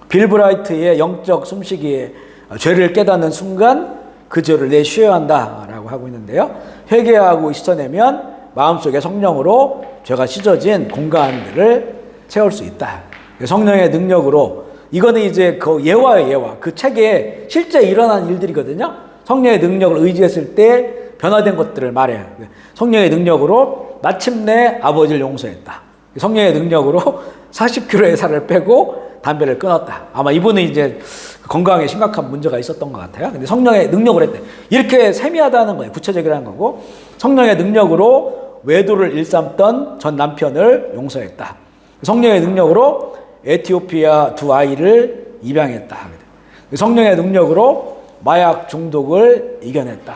빌 브라이트의 영적 숨쉬기에 죄를 깨닫는 순간 그 죄를 내쉬어야 한다라고 하고 있는데요. 회개하고 씻어내면 마음속에 성령으로 죄가 씻어진 공간들을 채울 수 있다. 성령의 능력으로 이거는 이제 그 예화의 예화. 그 책에 실제 일어난 일들이거든요. 성령의 능력을 의지했을 때 변화된 것들을 말해요. 성령의 능력으로 마침내 아버지를 용서했다. 성령의 능력으로 40kg의 살을 빼고 담배를 끊었다. 아마 이분은 이제 건강에 심각한 문제가 있었던 것 같아요. 근데 성령의 능력을 했대. 이렇게 세미하다는 거예요. 구체적이라는 거고. 성령의 능력으로 외도를 일삼던 전 남편을 용서했다. 성령의 능력으로 에티오피아 2아이를 입양했다. 성령의 능력으로 마약 중독을 이겨냈다.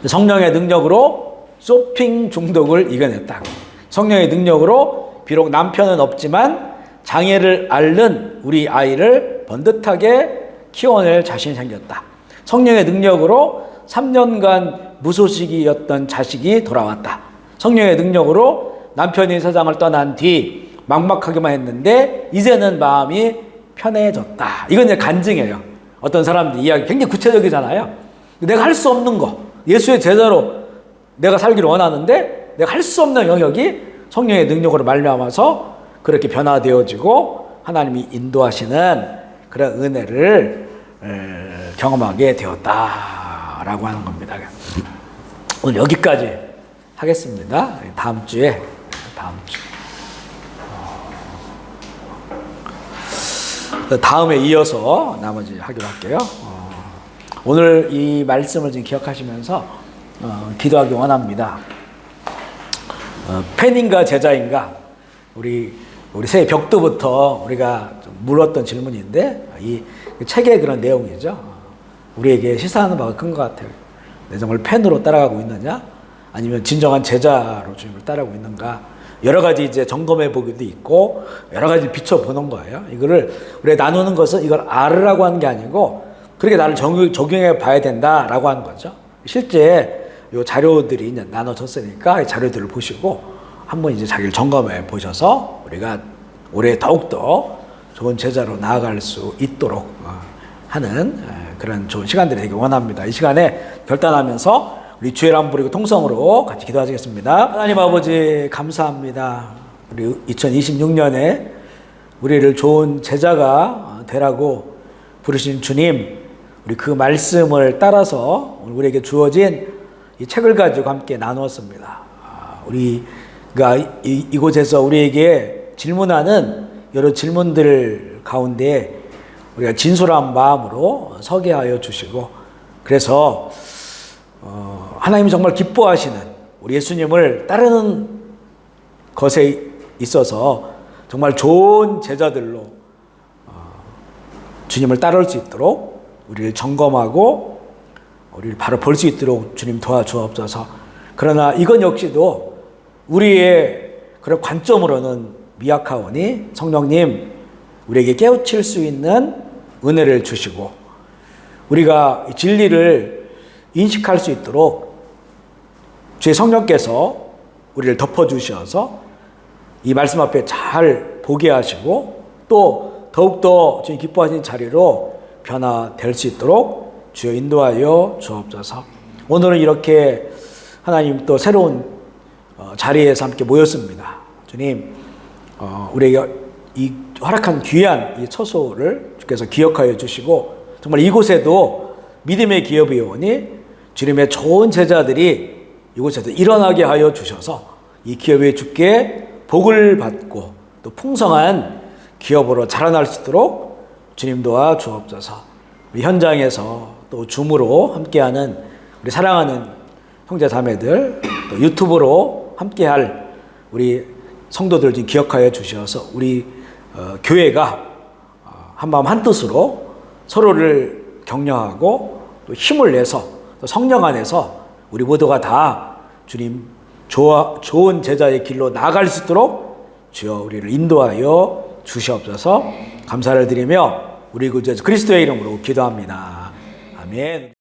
성령의 능력으로 쇼핑 중독을 이겨냈다. 성령의 능력으로 비록 남편은 없지만 장애를 앓는 우리 아이를 번듯하게 키워낼 자신이 생겼다. 성령의 능력으로 3년간 무소식이었던 자식이 돌아왔다. 성령의 능력으로 남편이 세상을 떠난 뒤 막막하기만 했는데 이제는 마음이 편해졌다. 이건 이제 간증이에요. 어떤 사람들 이야기 굉장히 구체적이잖아요. 내가 할 수 없는 거, 예수의 제자로 내가 살기를 원하는데 내가 할 수 없는 영역이 성령의 능력으로 말미암아서 그렇게 변화되어지고 하나님이 인도하시는 그런 은혜를 경험하게 되었다라고 하는 겁니다. 오늘 여기까지 하겠습니다. 다음 주 다음에 이어서 나머지 하기로 할게요. 오늘 이 말씀을 지금 기억하시면서 기도하기 원합니다. 팬인가 제자인가 우리 새 벽두부터 우리가 좀 물었던 질문인데 이 책의 그런 내용이죠. 우리에게 시사하는 바가 큰 것 같아요. 내 정말 팬으로 따라가고 있느냐? 아니면 진정한 제자로 주님을 따라가고 있는가? 여러 가지 이제 점검해 보기도 있고 여러 가지 비춰보는 거예요. 이거를 우리가 나누는 것은 이걸 알으라고 하는 게 아니고 그렇게 나를 적용해 봐야 된다라고 하는 거죠. 실제 이 자료들이 이제 나눠졌으니까 이 자료들을 보시고 한번 이제 자기를 점검해 보셔서 우리가 올해 더욱더 좋은 제자로 나아갈 수 있도록 하는 그런 좋은 시간들이 되길 원합니다. 이 시간에 결단하면서 우리 주의 이름 부르고 통성으로 같이 기도하시겠습니다. 하나님 아버지 감사합니다. 우리 2026년에 우리를 좋은 제자가 되라고 부르신 주님, 우리 그 말씀을 따라서 우리에게 주어진 이 책을 가지고 함께 나누었습니다. 우리가 이곳에서 우리에게 질문하는 여러 질문들 가운데 우리가 진솔한 마음으로 서게 하여 주시고 그래서 하나님이 정말 기뻐하시는 우리 예수님을 따르는 것에 있어서 정말 좋은 제자들로 주님을 따를 수 있도록 우리를 점검하고 우리를 바로 볼 수 있도록 주님 도와주옵소서. 그러나 이건 역시도 우리의 그런 관점으로는 미약하오니 성령님 우리에게 깨우칠 수 있는 은혜를 주시고 우리가 진리를 인식할 수 있도록 주의 성령께서 우리를 덮어주셔서 이 말씀 앞에 잘 보게 하시고 또 더욱더 주님 기뻐하시는 자리로 변화될 수 있도록 주여 인도하여 주옵소서. 오늘은 이렇게 하나님 또 새로운 자리에서 함께 모였습니다. 주님 우리에게 이 허락한 귀한 이 처소를 주께서 기억하여 주시고 정말 이곳에도 믿음의 기업이 오니 주님의 좋은 제자들이 이곳에서 일어나게 하여 주셔서 이 기업의 주께 복을 받고 또 풍성한 기업으로 자라날 수 있도록 주님 도와 주옵소서. 우리 현장에서 또 줌으로 함께하는 우리 사랑하는 형제 자매들 또 유튜브로 함께할 우리 성도들 좀 기억하여 주셔서 우리 교회가 한마음 한뜻으로 서로를 격려하고 또 힘을 내서 또 성령 안에서 우리 모두가 다 주님 좋은 제자의 길로 나아갈 수 있도록 주여 우리를 인도하여 주시옵소서. 감사를 드리며 우리 구주 그리스도의 이름으로 기도합니다. 아멘.